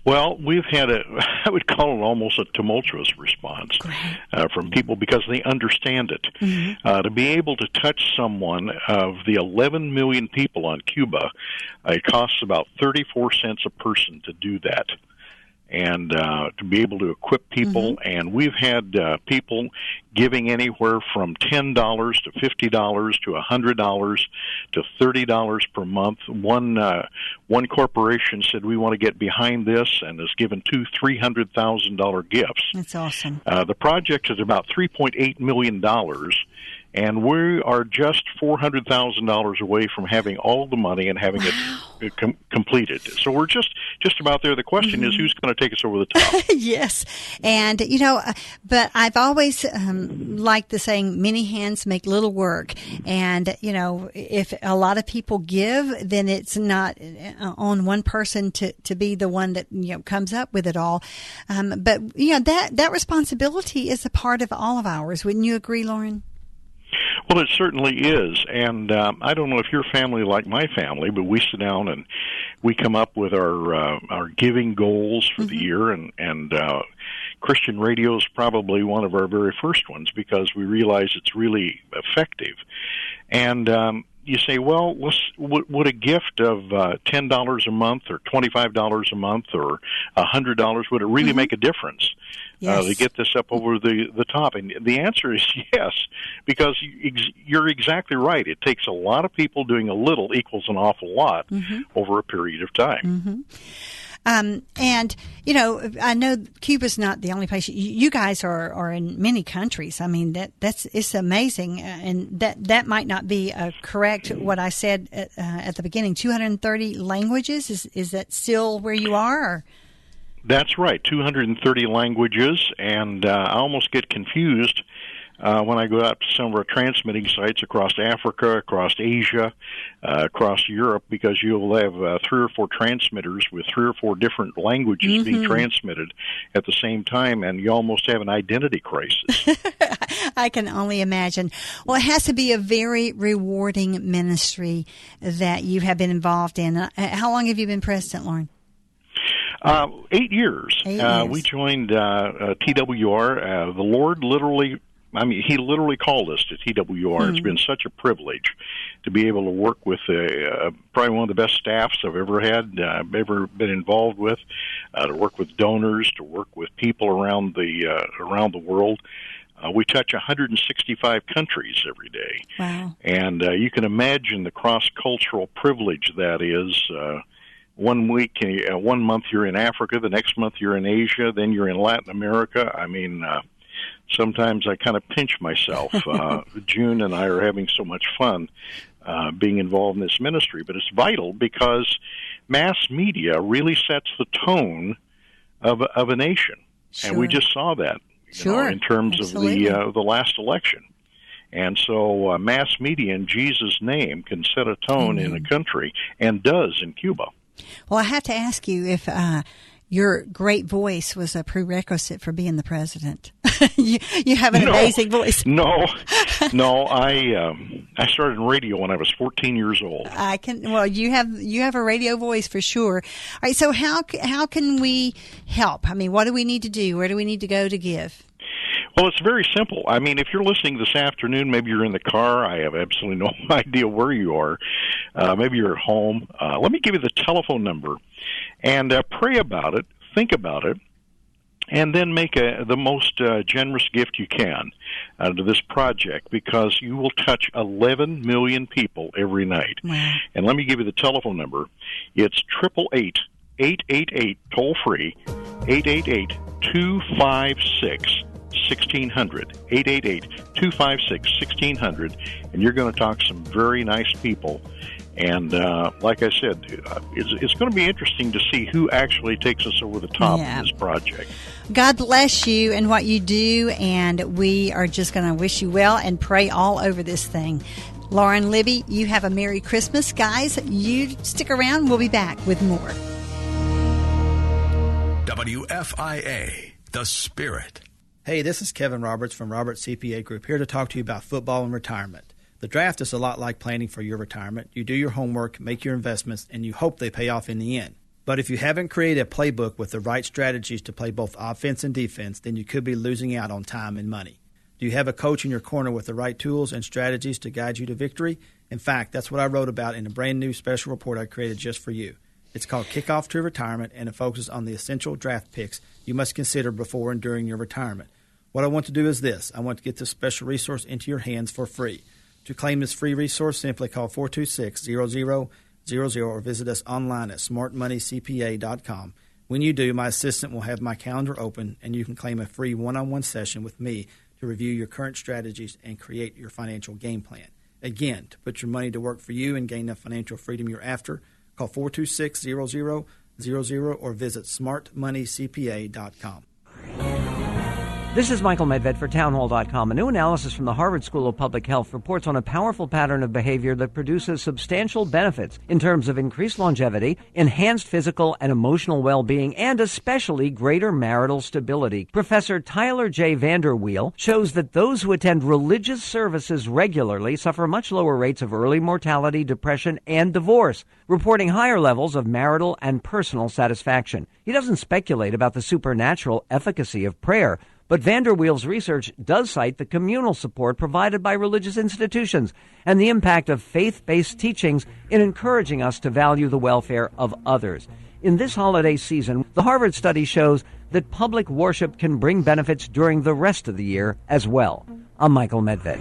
Well, we've had I would call it almost a tumultuous response from people because they understand it. To be able to touch someone of the 11 million people on Cuba, it costs about 34 cents a person to do that. And to be able to equip people, and we've had people giving anywhere from $10 to $50 to $100 to $30 per month. One corporation said we want to get behind this and has given $300,000 gifts.
That's awesome.
The project is about $3.8 million. And we are just $400,000 away from having all the money and having it completed. So we're just about there. The question is, who's going to take us over the top?
Yes. And, but I've always liked the saying, many hands make little work. And, if a lot of people give, then it's not on one person to be the one that, comes up with it all. But, that responsibility is a part of all of ours. Wouldn't you agree, Lauren?
Well, it certainly is, and I don't know if your family like my family, but we sit down and we come up with our giving goals for the year, and Christian radio is probably one of our very first ones because we realize it's really effective. And you say, well, would a gift of $10 a month or $25 a month or $100, would it really make a difference?
Yes.
To get this up over the top? And the answer is yes, because you're exactly right. It takes a lot of people doing a little equals an awful lot over a period of time.
And, you know, I know Cuba's not the only place. You guys are in many countries. I mean, it's amazing. And that might not be correct, what I said at the beginning. 230 languages? Is that still where you are? Or?
That's right, 230 languages. And I almost get confused when I go out to some of our transmitting sites across Africa, across Asia, across Europe, because you'll have 3 or 4 transmitters with 3 or 4 different languages being transmitted at the same time, and you almost have an identity crisis.
I can only imagine. Well, it has to be a very rewarding ministry that you have been involved in. How long have you been president, Lauren?
8 years.
8 years.
We joined TWR. The Lord He literally called us to TWR. It's been such a privilege to be able to work with probably one of the best staffs I've ever had, ever been involved with, to work with donors, to work with people around the world. We touch 165 countries every day.
Wow.
And you can imagine the cross-cultural privilege that is. 1 month you're in Africa, the next month you're in Asia, then you're in Latin America. I mean, sometimes I kind of pinch myself. June and I are having so much fun being involved in this ministry, but it's vital because mass media really sets the tone of a nation, and we just saw that in terms of the last election. And so mass media in Jesus' name can set a tone in a country, and does in Cuba.
Well, I have to ask you if your great voice was a prerequisite for being the president. you have an amazing voice.
No. I started in radio when I was 14 years old.
You have a radio voice for sure. All right. So how can we help? I mean, what do we need to do? Where do we need to go to give?
Well, it's very simple. I mean, if you're listening this afternoon, maybe you're in the car. I have absolutely no idea where you are. Maybe you're at home. Let me give you the telephone number and pray about it, think about it, and then make the most generous gift you can to this project, because you will touch 11 million people every night.
Wow.
And let me give you the telephone number. It's 888-888, toll-free, 888-256 1600, 888-256-1600, and you're going to talk to some very nice people. And like I said, it's going to be interesting to see who actually takes us over the top in this project.
God bless you and what you do, and we are just going to wish you well and pray all over this thing. Lauren, Libby, you have a Merry Christmas. Guys, you stick around. We'll be back with more.
WFIA, The Spirit.
Hey, this is Kevin Roberts from Roberts CPA Group, here to talk to you about football and retirement. The draft is a lot like planning for your retirement. You do your homework, make your investments, and you hope they pay off in the end. But if you haven't created a playbook with the right strategies to play both offense and defense, then you could be losing out on time and money. Do you have a coach in your corner with the right tools and strategies to guide you to victory? In fact, that's what I wrote about in a brand new special report I created just for you. It's called Kickoff to Retirement, and it focuses on the essential draft picks you must consider before and during your retirement. What I want to do is this. I want to get this special resource into your hands for free. To claim this free resource, simply call 426-0000 or visit us online at smartmoneycpa.com. When you do, my assistant will have my calendar open, and you can claim a free one-on-one session with me to review your current strategies and create your financial game plan. Again, to put your money to work for you and gain the financial freedom you're after, call 426-0000 or visit smartmoneycpa.com.
This is Michael Medved for Townhall.com. A new analysis from the Harvard School of Public Health reports on a powerful pattern of behavior that produces substantial benefits in terms of increased longevity, enhanced physical and emotional well-being, and especially greater marital stability. Professor Tyler J. Vanderweel shows that those who attend religious services regularly suffer much lower rates of early mortality, depression, and divorce, reporting higher levels of marital and personal satisfaction. He doesn't speculate about the supernatural efficacy of prayer, but Vanderweel's research does cite the communal support provided by religious institutions and the impact of faith-based teachings in encouraging us to value the welfare of others. In this holiday season, the Harvard study shows that public worship can bring benefits during the rest of the year as well. I'm Michael Medved.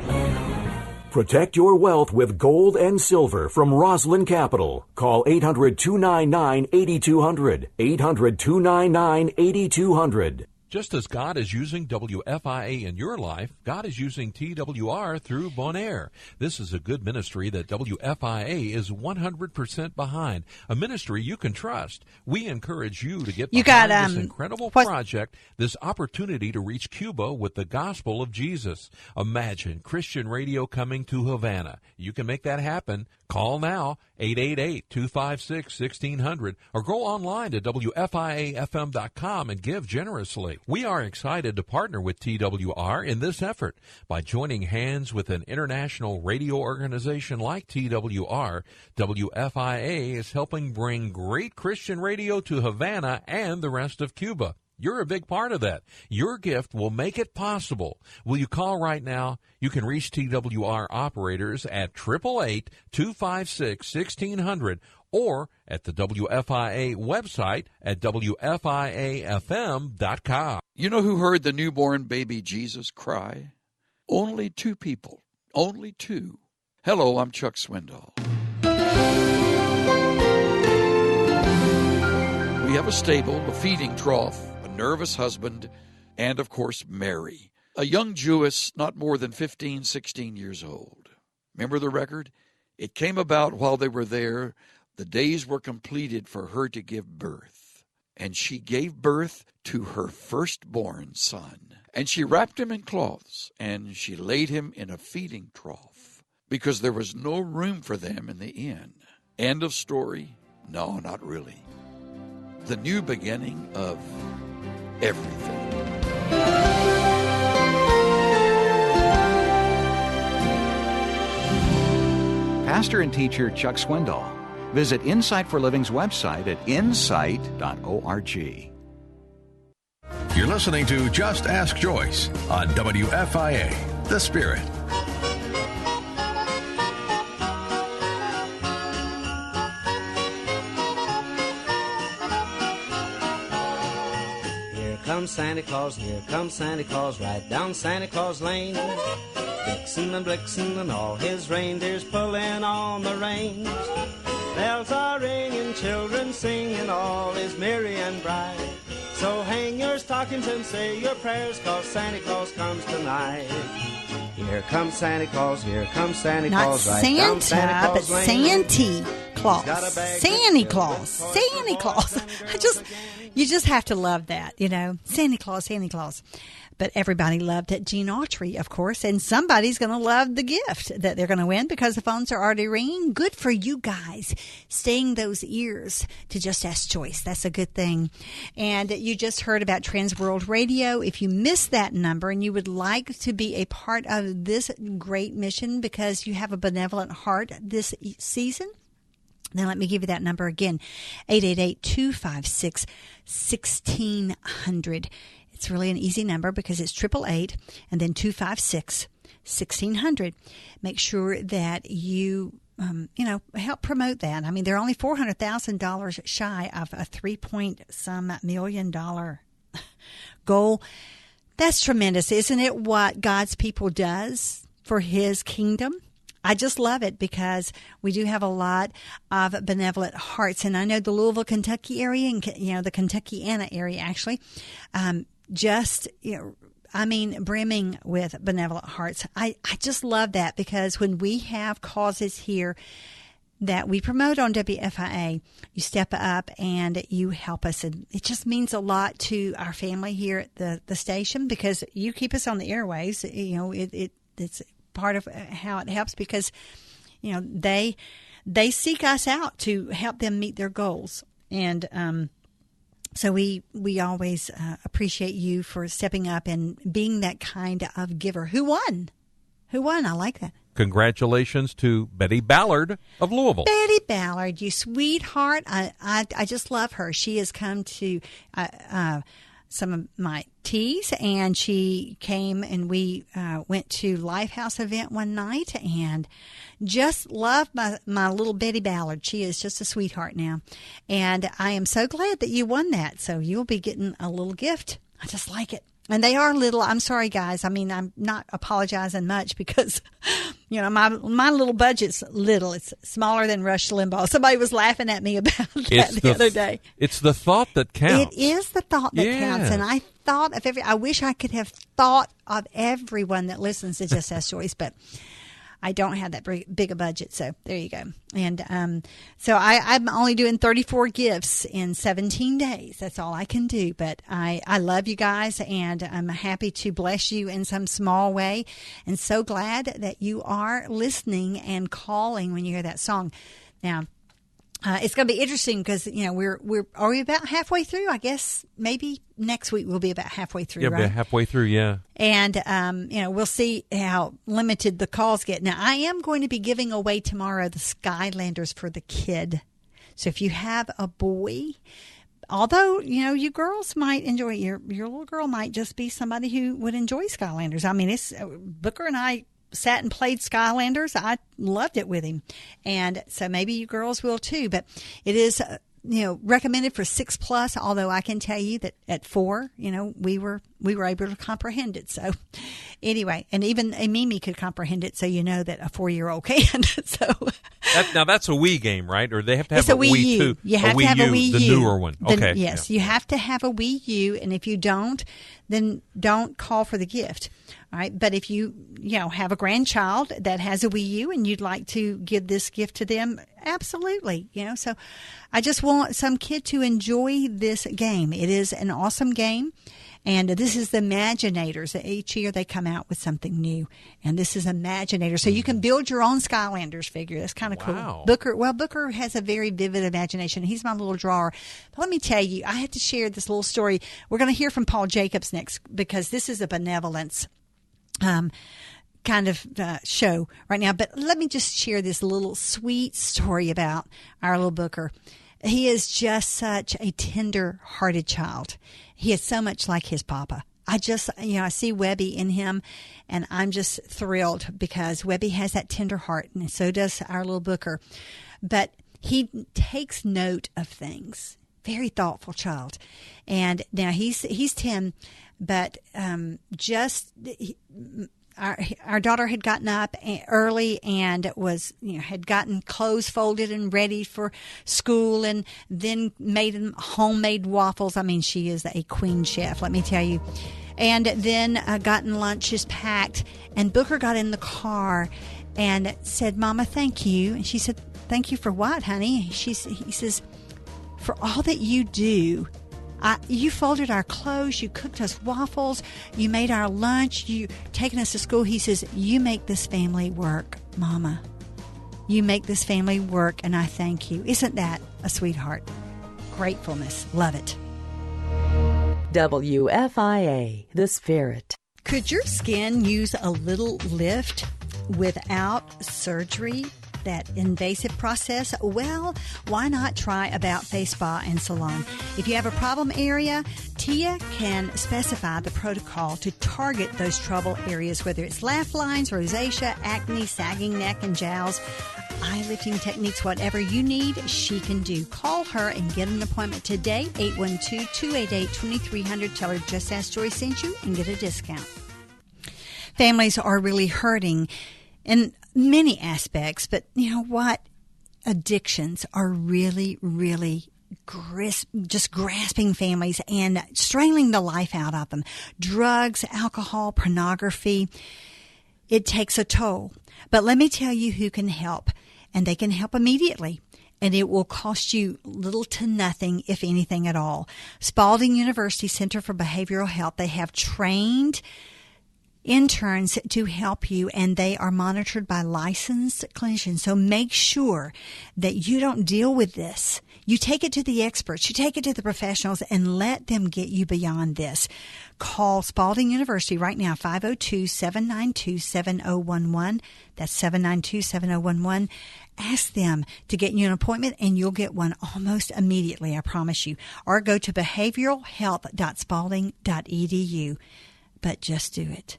Protect your wealth with gold and silver from Roslyn Capital. Call 800-299-8200. 800-299-8200.
Just as God is using WFIA in your life, God is using TWR through Bonaire. This is a good ministry that WFIA is 100% behind, a ministry you can trust. We encourage you to get behind this incredible project, this opportunity to reach Cuba with the gospel of Jesus. Imagine Christian radio coming to Havana. You can make that happen. Call now, 888-256-1600, or go online to WFIAFM.com and give generously. We are excited to partner with TWR in this effort. By joining hands with an international radio organization like TWR, WFIA is helping bring great Christian radio to Havana and the rest of Cuba. You're a big part of that. Your gift will make it possible. Will you call right now? You can reach TWR operators at 888-256-1600 or at the WFIA website at WFIAFM.com.
You know who heard the newborn baby Jesus cry? Only 2 people. Only 2. Hello, I'm Chuck Swindoll. We have a stable, a feeding trough, a nervous husband, and, of course, Mary, a young Jewess not more than 15, 16 years old. Remember the record? It came about while they were there. The days were completed for her to give birth. And she gave birth to her firstborn son. And she wrapped him in cloths, and she laid him in a feeding trough, because there was no room for them in the inn. End of story? No, not really. The new beginning of everything.
Pastor and teacher Chuck Swindoll. Visit Insight for Living's website at insight.org.
You're listening to Just Ask Joyce on WFIA, The Spirit.
Here comes Santa Claus, right down Santa Claus Lane. Vixen and Blixen and all his reindeers pulling on the reins. Bells are ringing, children singing, all is merry and bright. So hang your stockings and say your prayers, 'cause Santa Claus comes tonight. Here comes Santa Claus, right down Santa Claus Lane.
Not Santa, but Santy Claus. Santa Claus. Santa Claus. You just have to love that, you know. Santa Claus, Santa Claus. But everybody loved Gene Autry, of course, and somebody's going to love the gift that they're going to win because the phones are already ringing. Good for you guys, staying those ears to Just Ask Joyce. That's a good thing. And you just heard about Trans World Radio. If you missed that number and you would like to be a part of this great mission because you have a benevolent heart this season, then let me give you that number again, 888-256-1600. It's really an easy number because it's 888 and then 256-1600. Make sure that you, help promote that. I mean, they're only $400,000 shy of a $3.some million goal. That's tremendous, isn't it? What God's people does for His kingdom. I just love it because we do have a lot of benevolent hearts. And I know the Louisville, Kentucky area and, the Kentuckiana area actually, brimming with benevolent hearts. I just love that because when we have causes here that we promote on WFIA, you step up and you help us. And it just means a lot to our family here at the station because you keep us on the airways. It's part of how it helps because, they seek us out to help them meet their goals. And, so we always appreciate you for stepping up and being that kind of giver. Who won? I like that.
Congratulations to Betty Ballard of Louisville.
Betty Ballard, you sweetheart. I just love her. She has come to some of my teas, and she came and we went to Lifehouse event one night and just love my little Betty Ballard. She is just a sweetheart now. And I am so glad that you won that. So you'll be getting a little gift. I just like it. And they are little. I'm sorry, guys. I mean, I'm not apologizing much because, You know, my little budget's little. It's smaller than Rush Limbaugh. Somebody was laughing at me about that the other day.
It's the thought that counts.
It is the thought that counts. And I thought of I wish I could have thought of everyone that listens to Just Ask Joyce, but I don't have that big a budget. So there you go. And so I'm only doing 34 gifts in 17 days. That's all I can do. But I love you guys, and I'm happy to bless you in some small way. And so glad that you are listening and calling when you hear that song. Now, it's going to be interesting because, you know, are we about halfway through? I guess maybe next week we'll be about halfway through, right?
Yeah, halfway through, yeah.
And, you know, we'll see how limited the calls get. Now, I am going to be giving away tomorrow the Skylanders for the kid. So if you have a boy, although, you know, you girls might enjoy your little girl might just be somebody who would enjoy Skylanders. I mean, it's Booker and I sat and played Skylanders. I loved it with him. And so maybe you girls will too. But it is, you know, recommended for 6+, although I can tell you that at 4, you know, we were able to comprehend it. So anyway, and even a Mimi could comprehend it. So you know that a 4-year-old can. So
now that's a Wii game, right? Or they have to have
it's a Wii U.
too?
You have to have a Wii U.
The newer one. Okay.
Yes, you have to have a Wii U. And if you don't, then don't call for the gift. All right. But if you have a grandchild that has a Wii U and you'd like to give this gift to them, absolutely. You know, so I just want some kid to enjoy this game. It is an awesome game. And this is the Imaginators. Each year they come out with something new. And this is Imaginator. So you can build your own Skylanders figure. That's kind of cool. Booker has a very vivid imagination. He's my little drawer. But let me tell you, I had to share this little story. We're going to hear from Paul Jacobs next because this is a benevolence kind of show right now. But let me just share this little sweet story about our little Booker. He is just such a tender-hearted child. He is so much like his papa. I see Webby in him, and I'm just thrilled because Webby has that tender heart, and so does our little Booker. But he takes note of things. Very thoughtful child. And now he's 10, but our daughter had gotten up early and had gotten clothes folded and ready for school, and then made homemade waffles. I mean, she is a queen chef, let me tell you. And then gotten lunches packed, and Booker got in the car and said, "Mama, thank you." And she said, "Thank you for what, honey?" He says, "For all that you do. You folded our clothes, you cooked us waffles, you made our lunch, you taken us to school." He says, "You make this family work, Mama. You make this family work, and I thank you." Isn't that a sweetheart? Gratefulness. Love it.
WFIA, The Spirit.
Could your skin use a little lift without surgery? That invasive process? Well, why not try About Face Spa and Salon? If you have a problem area, Tia can specify the protocol to target those trouble areas, whether it's laugh lines, rosacea, acne, sagging neck and jowls, eye lifting techniques, whatever you need, she can do. Call her and get an appointment today, 812-288-2300. Tell her Just Ask Joyce sent you and get a discount. Families are really hurting in many aspects, but you know what? Addictions are really, really just grasping families and strangling the life out of them. Drugs, alcohol, pornography. It takes a toll. But let me tell you who can help, and they can help immediately. And it will cost you little to nothing, if anything at all. Spalding University Center for Behavioral Health, they have trained interns to help you, and they are monitored by licensed clinicians. So make sure that you don't deal with this. You take it to the experts, you take it to the professionals, and let them get you beyond this. Call Spalding University right now, 502-792-7011. That's 792-7011. Ask them to get you an appointment, and you'll get one almost immediately, I promise you. Or go to behavioralhealth.spalding.edu. But just do it.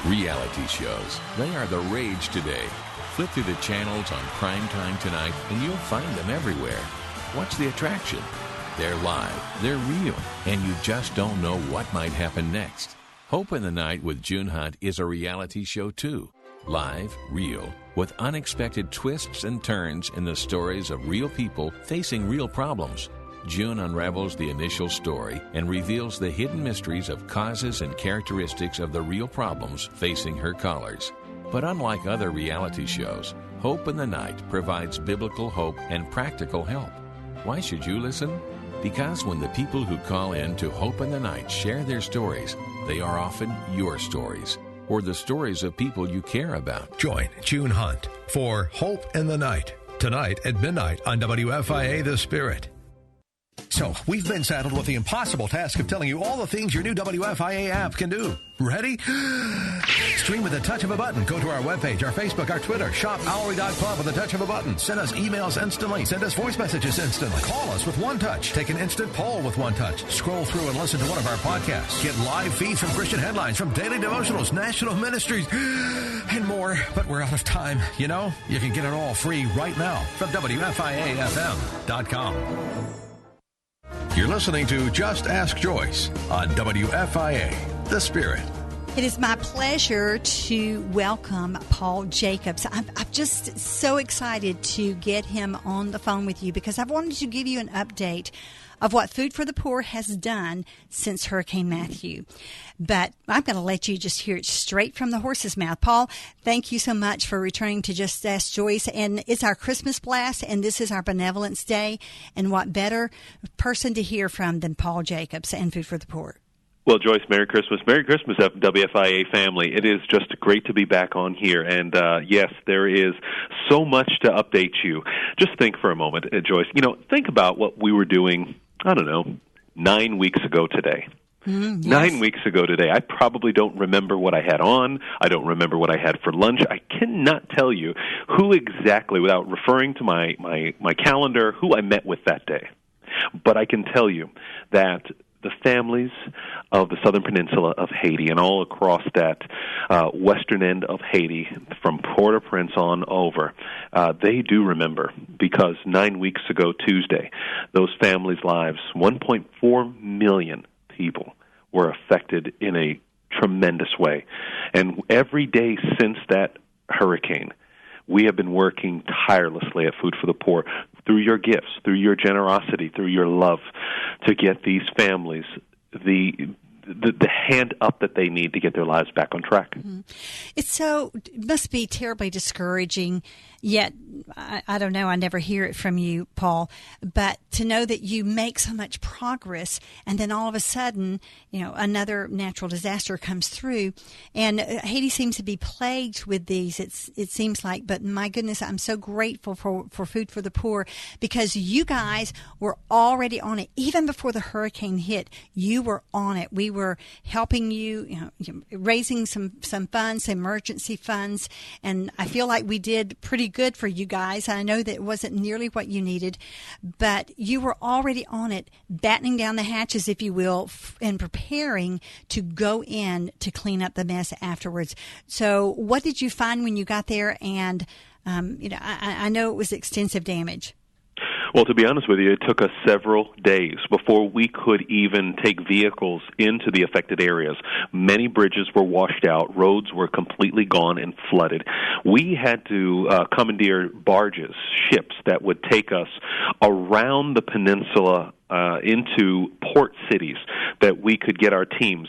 Reality shows. They are the rage today. Flip through the channels on Primetime Tonight and you'll find them everywhere. Watch The Attraction, They're live, they're real, and you just don't know what might happen next. Hope in the Night with June Hunt is a reality show too. Live, real, with unexpected twists and turns in the stories of real people facing real problems. June unravels the initial story and reveals the hidden mysteries of causes and characteristics of the real problems facing her callers. But unlike other reality shows, Hope in the Night provides biblical hope and practical help. Why should you listen? Because when the people who call in to Hope in the Night share their stories, they are often your stories, or the stories of people you care about.
Join June Hunt for Hope in the Night, tonight at midnight on WFIA The Spirit. So, we've been saddled with the impossible task of telling you all the things your new WFIA app can do. Ready? Stream with the touch of a button. Go to our webpage, our Facebook, our Twitter. Shop Hourly.club with the touch of a button. Send us emails instantly. Send us voice messages instantly. Call us with one touch. Take an instant poll with one touch. Scroll through and listen to one of our podcasts. Get live feeds from Christian headlines, from daily devotionals, national ministries, and more. But we're out of time. You know, you can get it all free right now from WFIAFM.com. You're listening to Just Ask Joyce on WFIA, The Spirit.
It is my pleasure to welcome Paul Jacobs. I'm just so excited to get him on the phone with you because I've wanted to give you an update of what Food for the Poor has done since Hurricane Matthew. But I'm going to let you just hear it straight from the horse's mouth. Paul, thank you so much for returning to Just Ask Joyce. And it's our Christmas blast, and this is our Benevolence Day. And what better person to hear from than Paul Jacobs and Food for the Poor?
Well, Joyce, Merry Christmas. Merry Christmas, WFIA family. It is just great to be back on here. And, yes, there is so much to update you. Just think for a moment, Joyce. You know, think about what we were doing, 9 weeks ago today.
Yes.
9 weeks ago today. I probably don't remember what I had on. I don't remember what I had for lunch. I cannot tell you who exactly, without referring to my calendar, who I met with that day. But I can tell you that the families of the southern peninsula of Haiti and all across that western end of Haiti, from Port-au-Prince on over, they do remember, because 9 weeks ago Tuesday, those families' lives, 1.4 million people, were affected in a tremendous way. And every day since that hurricane, we have been working tirelessly at Food for the Poor through your gifts, through your generosity, through your love, to get these families the hand up that they need to get their lives back on track.
Mm-hmm. It must be terribly discouraging, yet I don't know, I never hear it from you, Paul, but to know that you make so much progress and then all of a sudden, another natural disaster comes through, and Haiti seems to be plagued with these, it seems like, but my goodness, I'm so grateful for Food for the Poor, because you guys were already on it. Even before the hurricane hit, you were on it. We were helping you, raising some funds, some emergency funds, and I feel like we did pretty good for you guys. I know that it wasn't nearly what you needed, but you were already on it, battening down the hatches, if you will, and preparing to go in to clean up the mess afterwards. So what did you find when you got there? And, I know it was extensive damage.
Well, to be honest with you, it took us several days before we could even take vehicles into the affected areas. Many bridges were washed out. Roads were completely gone and flooded. We had to commandeer barges, ships that would take us around the peninsula into port cities that we could get our teams.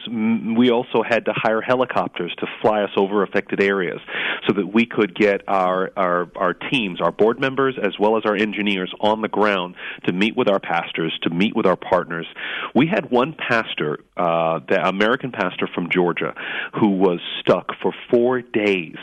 We also had to hire helicopters to fly us over affected areas so that we could get our teams, our board members, as well as our engineers on the ground to meet with our pastors, to meet with our partners. We had one pastor, the American pastor from Georgia, who was stuck for 4 days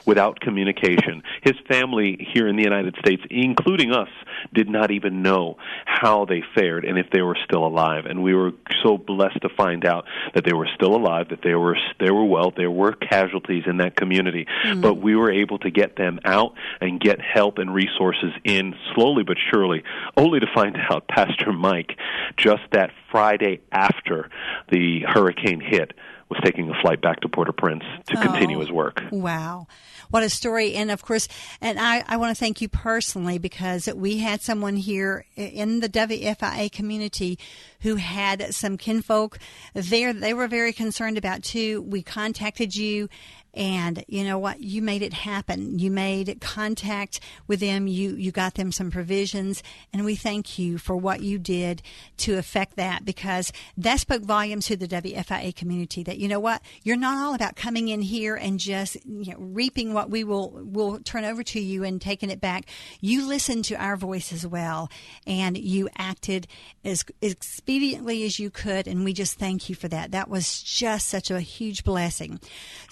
without communication. His family here in the United States, including us, did not even know how they fared and if they were still alive. And we were so blessed to find out that they were still alive, that they were well. There were casualties in that community, but we were able to get them out and get help and resources in slowly but surely, only to find out Pastor Mike, just that Friday after the hurricane hit, was taking a flight back to Port-au-Prince to continue his work.
Wow. What a story. And of course, and I want to thank you personally, because we had someone here in the WFIA community who had some kinfolk there they were very concerned about too. We contacted you, and you know what? You made it happen. You made contact with them. You got them some provisions, and we thank you for what you did to affect that, because that spoke volumes to the WFIA community that, you know what? You're not all about coming in here and just reaping what we'll turn over to you and taking it back. You listened to our voice as well, and you acted as expediently as you could, and we just thank you for that. That was just such a huge blessing.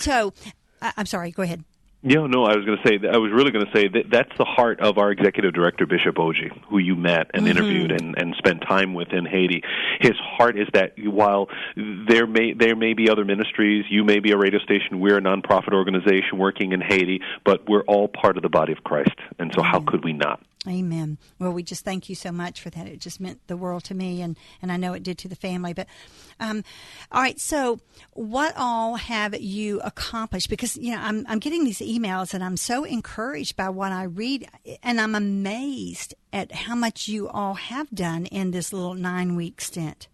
So, I'm sorry, go ahead.
Yeah, no, I was really going to say that that's the heart of our executive director, Bishop Oji, who you met and interviewed and spent time with in Haiti. His heart is that while there may be other ministries, you may be a radio station, we're a nonprofit organization working in Haiti, but we're all part of the body of Christ. And so how could we not?
Amen. Well, we just thank you so much for that. It just meant the world to me, and I know it did to the family. But, all right, so what all have you accomplished? Because, I'm getting these emails, and I'm so encouraged by what I read, and I'm amazed at how much you all have done in this little 9-week stint.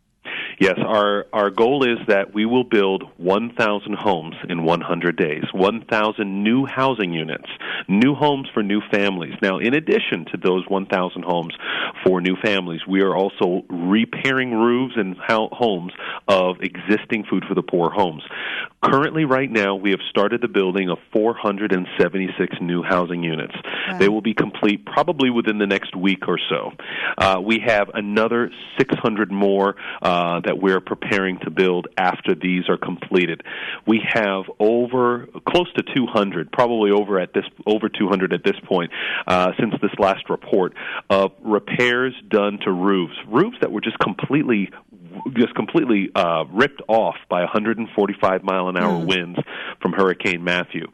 Yes, our goal is that we will build 1,000 homes in 100 days, 1,000 new housing units, new homes for new families. Now, in addition to those 1,000 homes for new families, we are also repairing roofs and homes of existing Food for the Poor homes. Currently, right now, we have started the building of 476 new housing units. Wow. They will be complete probably within the next week or so. We have another 600 more that we're preparing to build after these are completed. We have close to 200, probably over 200 at this point, since this last report, of repairs done to roofs that were just completely ripped off by 145-mile-an-hour winds from Hurricane Matthew.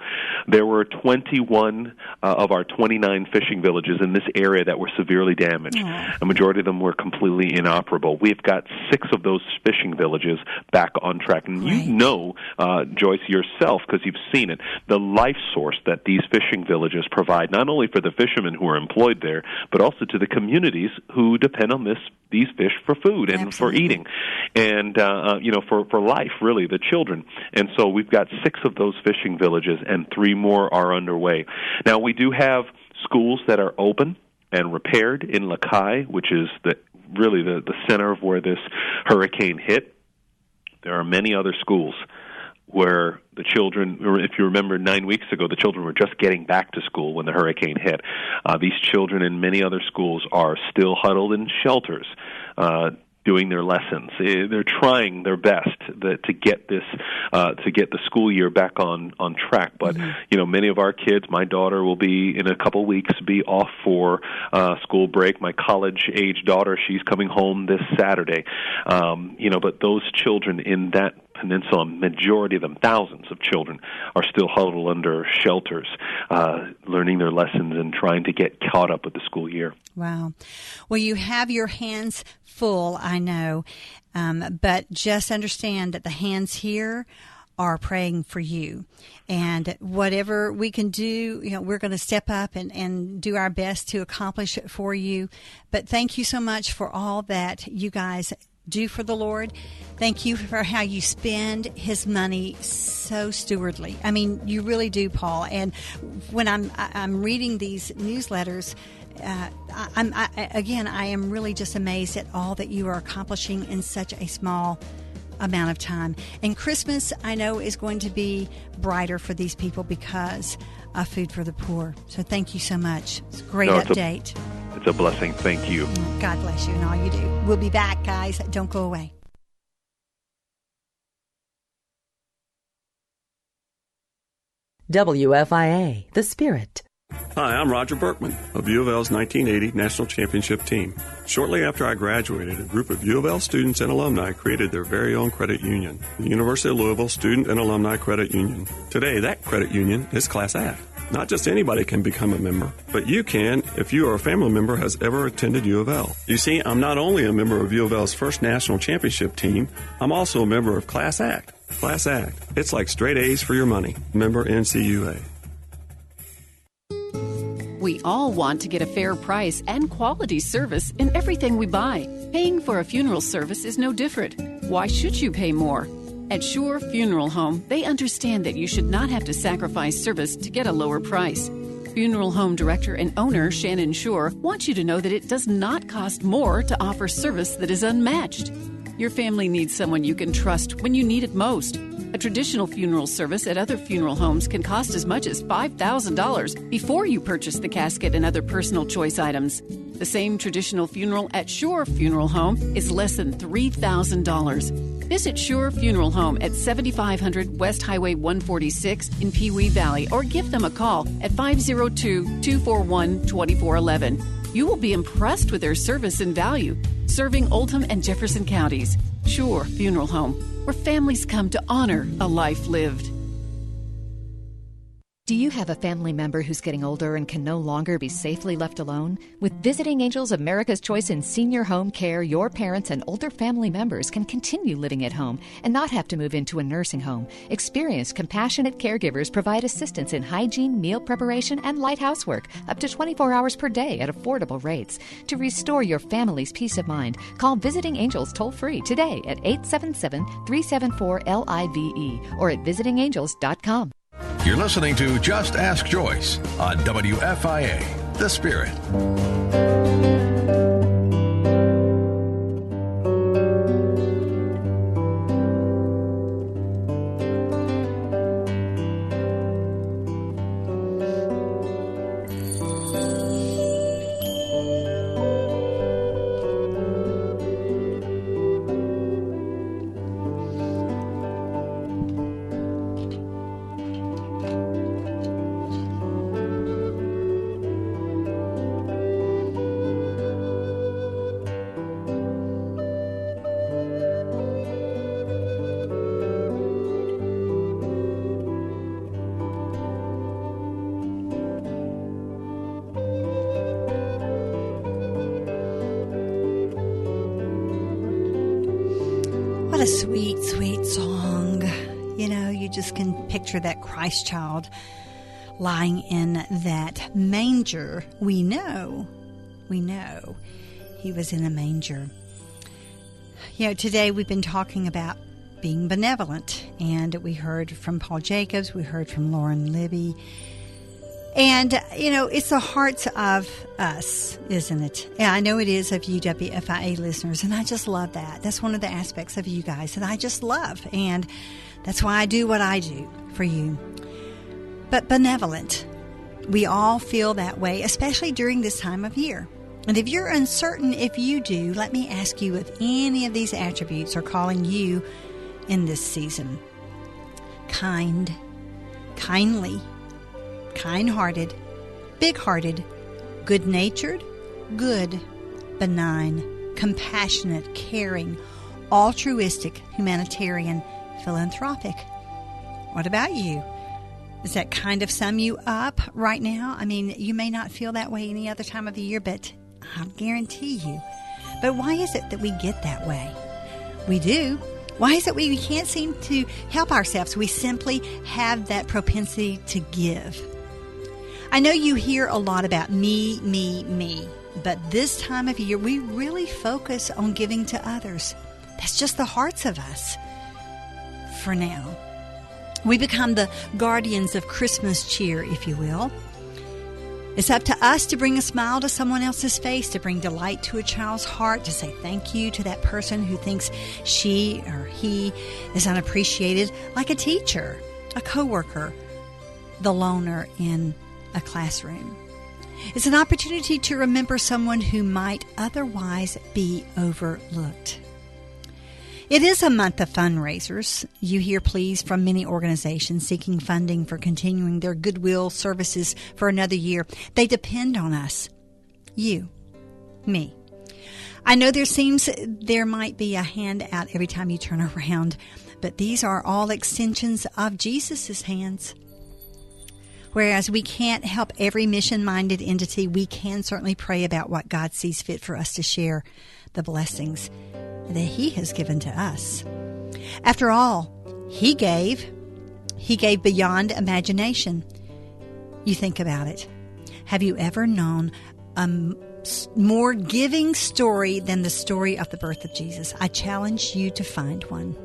There were 21 of our 29 fishing villages in this area that were severely damaged. A majority of them were completely inoperable. We've got 6 of those fishing villages back on track. And you know, Joyce, yourself, because you've seen it, the life source that these fishing villages provide, not only for the fishermen who are employed there, but also to the communities who depend on these fish for food and for eating. And, for life, really, the children. And so we've got 6 of those fishing villages, and 3 more are underway. Now, we do have schools that are open and repaired in Lakai, which is the center of where this hurricane hit. There are many other schools where the children, if you remember 9 weeks ago, the children were just getting back to school when the hurricane hit. These children in many other schools are still huddled in shelters, doing their lessons. They're trying their best to get the school year back on track. But many of our kids, my daughter will be in a couple weeks be off for school break. My college-age daughter, she's coming home this Saturday. But those children in that peninsula, majority of them, thousands of children, are still huddled under shelters, learning their lessons and trying to get caught up with the school year.
Wow. Well, you have your hands full, I know, but just understand that the hands here are praying for you. And whatever we can do, we're going to step up and do our best to accomplish it for you. But thank you so much for all that you guys do for the Lord. Thank you for how you spend His money so stewardly. I mean, you really do, Paul. And when I'm reading these newsletters, I am really just amazed at all that you are accomplishing in such a small amount of time. And Christmas, I know, is going to be brighter for these people because of Food for the Poor. So thank you so much. It's a great update.
It's a blessing. Thank you.
God bless you and all you do. We'll be back, guys. Don't go away.
WFIA, The Spirit.
Hi, I'm Roger Berkman of U of L's 1980 National Championship team. Shortly after I graduated, a group of U of L students and alumni created their very own credit union, the University of Louisville Student and Alumni Credit Union. Today, that credit union is Class Act. Not just anybody can become a member, but you can if you or a family member has ever attended U of L. You see, I'm not only a member of U of L's first national championship team, I'm also a member of Class Act. Class Act. It's like straight A's for your money. Member NCUA.
We all want to get a fair price and quality service in everything we buy. Paying for a funeral service is no different. Why should you pay more? At Shore Funeral Home, they understand that you should not have to sacrifice service to get a lower price. Funeral Home Director and owner Shannon Shore wants you to know that it does not cost more to offer service that is unmatched. Your family needs someone you can trust when you need it most. A traditional funeral service at other funeral homes can cost as much as $5,000 before you purchase the casket and other personal choice items. The same traditional funeral at Shore Funeral Home is less than $3,000. Visit Shore Funeral Home at 7500 West Highway 146 in Pee Wee Valley or give them a call at 502-241-2411. You will be impressed with their service and value, serving Oldham and Jefferson counties. Shore Funeral Home, where families come to honor a life lived.
Do you have a family member who's getting older and can no longer be safely left alone? With Visiting Angels America's Choice in Senior Home Care, your parents and older family members can continue living at home and not have to move into a nursing home. Experienced, compassionate caregivers provide assistance in hygiene, meal preparation, and light housework up to 24 hours per day at affordable rates. To restore your family's peace of mind, call Visiting Angels toll-free today at 877-374-LIVE or at visitingangels.com.
You're listening to Just Ask Joyce on WFIA, The Spirit.
What a sweet, sweet song. You know, you just can picture that Christ child lying in that manger. We know he was in a manger. You know, today we've been talking about being benevolent, and we heard from Paul Jacobs, we heard from Lauren Libby. And, you know, it's the hearts of us, isn't it? And I know it is of you WFIA listeners, and I just love that. That's one of the aspects of you guys that I just love, and that's why I do what I do for you. But benevolent, we all feel that way, especially during this time of year. And if you're uncertain if you do, let me ask you if any of these attributes are calling you in this season. Kind, kindly, kind-hearted, big-hearted, good-natured, good, benign, compassionate, caring, altruistic, humanitarian, philanthropic. What about you? Does that kind of sum you up right now? I mean, you may not feel that way any other time of the year, but I'll guarantee you. But why is it that we get that way? We do. Why is it we can't seem to help ourselves? We simply have that propensity to give. I know you hear a lot about me, but this time of year, we really focus on giving to others. That's just the hearts of us for now. We become the guardians of Christmas cheer, if you will. It's up to us to bring a smile to someone else's face, to bring delight to a child's heart, to say thank you to that person who thinks she or he is unappreciated, like a teacher, a coworker, the loner in a classroom. It's an opportunity to remember someone who might otherwise be overlooked. It is a month of fundraisers. You hear pleas from many organizations seeking funding for continuing their goodwill services for another year. They depend on us. You. Me. I know there might be a hand out every time you turn around, but these are all extensions of Jesus' hands. Whereas we can't help every mission-minded entity, we can certainly pray about what God sees fit for us to share the blessings that He has given to us. After all, He gave beyond imagination. You think about it. Have you ever known a more giving story than the story of the birth of Jesus? I challenge you to find one.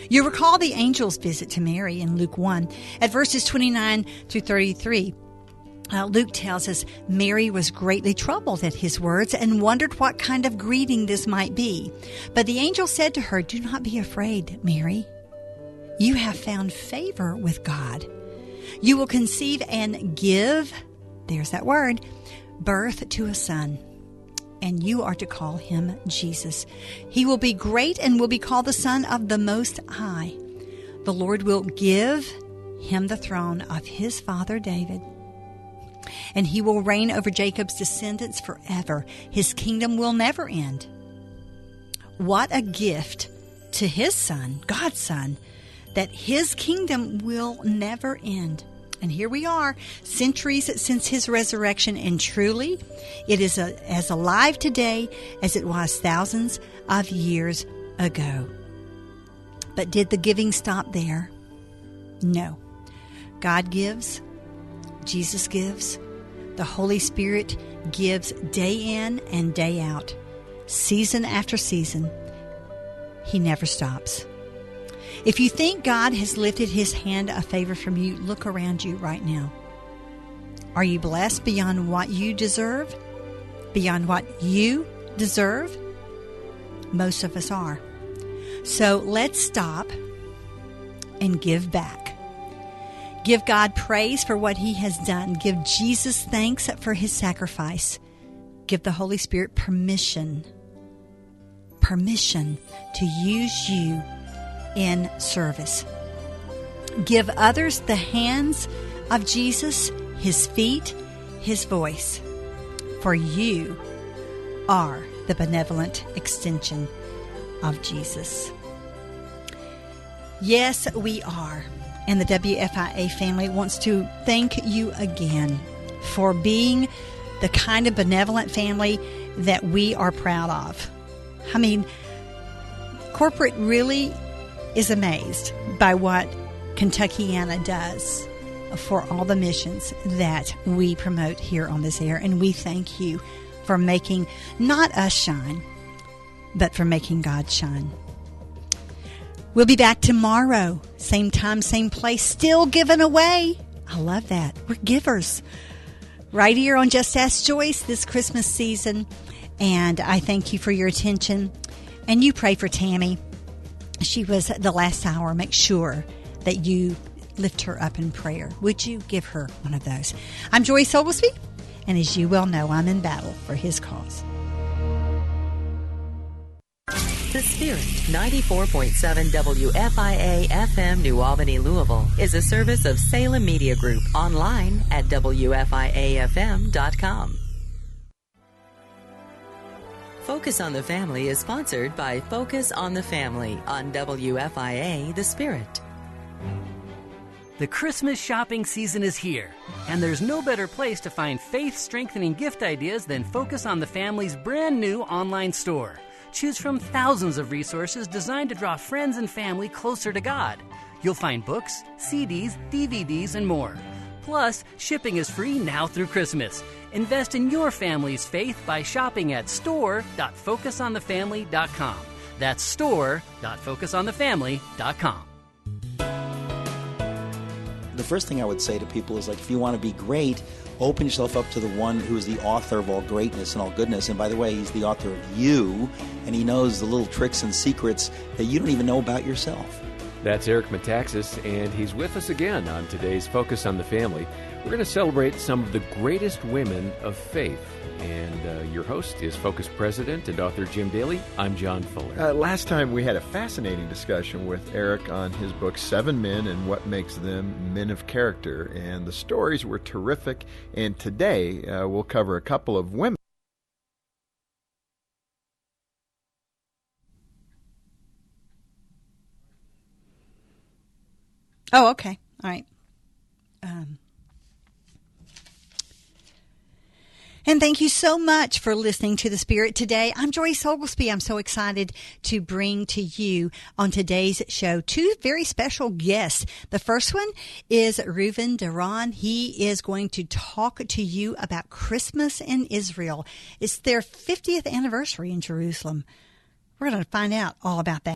You recall the angel's visit to Mary in Luke 1 at verses 29 through 33. Luke tells us Mary was greatly troubled at his words and wondered what kind of greeting this might be. But the angel said to her, "Do not be afraid, Mary. You have found favor with God. You will conceive and give," there's that word, "birth to a son, and you are to call him Jesus. He will be great and will be called the Son of the Most High. The Lord will give him the throne of his father David, and he will reign over Jacob's descendants forever. His kingdom will never end." What a gift to his son, God's son, that his kingdom will never end. And here we are, centuries since his resurrection, and truly it is as alive today as it was thousands of years ago. But did the giving stop there? No. God gives, Jesus gives, the Holy Spirit gives day in and day out, season after season. He never stops. If you think God has lifted his hand of favor from you, look around you right now. Are you blessed beyond what you deserve? Beyond what you deserve? Most of us are. So let's stop and give back. Give God praise for what he has done. Give Jesus thanks for his sacrifice. Give the Holy Spirit permission to use you in service. Give others the hands of Jesus, his feet, his voice. For you are the benevolent extension of Jesus. Yes, we are. And the WFIA family wants to thank you again for being the kind of benevolent family that we are proud of. I mean, corporate really is amazed by what Kentuckiana does for all the missions that we promote here on this air. And we thank you for making not us shine, but for making God shine. We'll be back tomorrow, same time, same place, still giving away. I love that. We're givers. Right here on Just Ask Joyce this Christmas season. And I thank you for your attention. And you pray for Tammy. She was the last hour. Make sure that you lift her up in prayer. Would you give her one of those? I'm Joyce Oglesby, and as you well know, I'm in battle for his cause.
The Spirit, 94.7 WFIA FM New Albany, Louisville, is a service of Salem Media Group, online at WFIAFM.com. Focus on the Family is sponsored by Focus on the Family on WFIA The Spirit.
The Christmas shopping season is here, and there's no better place to find faith-strengthening gift ideas than Focus on the Family's brand new online store. Choose from thousands of resources designed to draw friends and family closer to God. You'll find books, CDs, DVDs, and more. Plus, shipping is free now through Christmas. Invest in your family's faith by shopping at store.focusonthefamily.com. That's store.focusonthefamily.com.
The first thing I would say to people is, like, if you want to be great, open yourself up to the one who is the author of all greatness and all goodness. And by the way, he's the author of you, and he knows the little tricks and secrets that you don't even know about yourself.
That's Eric Metaxas, and he's with us again on today's Focus on the Family. We're going to celebrate some of the greatest women of faith. And your host is Focus President and author Jim Daly. I'm John Fuller.
Last time we had a fascinating discussion with Eric on his book, 7 Men and What Makes Them Men of Character. And the stories were terrific. And today we'll cover a couple of women.
Oh, okay. All right. And thank you so much for listening to The Spirit today. I'm Joyce Oglesby. I'm so excited to bring to you on today's show two very special guests. The first one is Reuven Duran. He is going to talk to you about Christmas in Israel. It's their 50th anniversary in Jerusalem. We're going to find out all about that.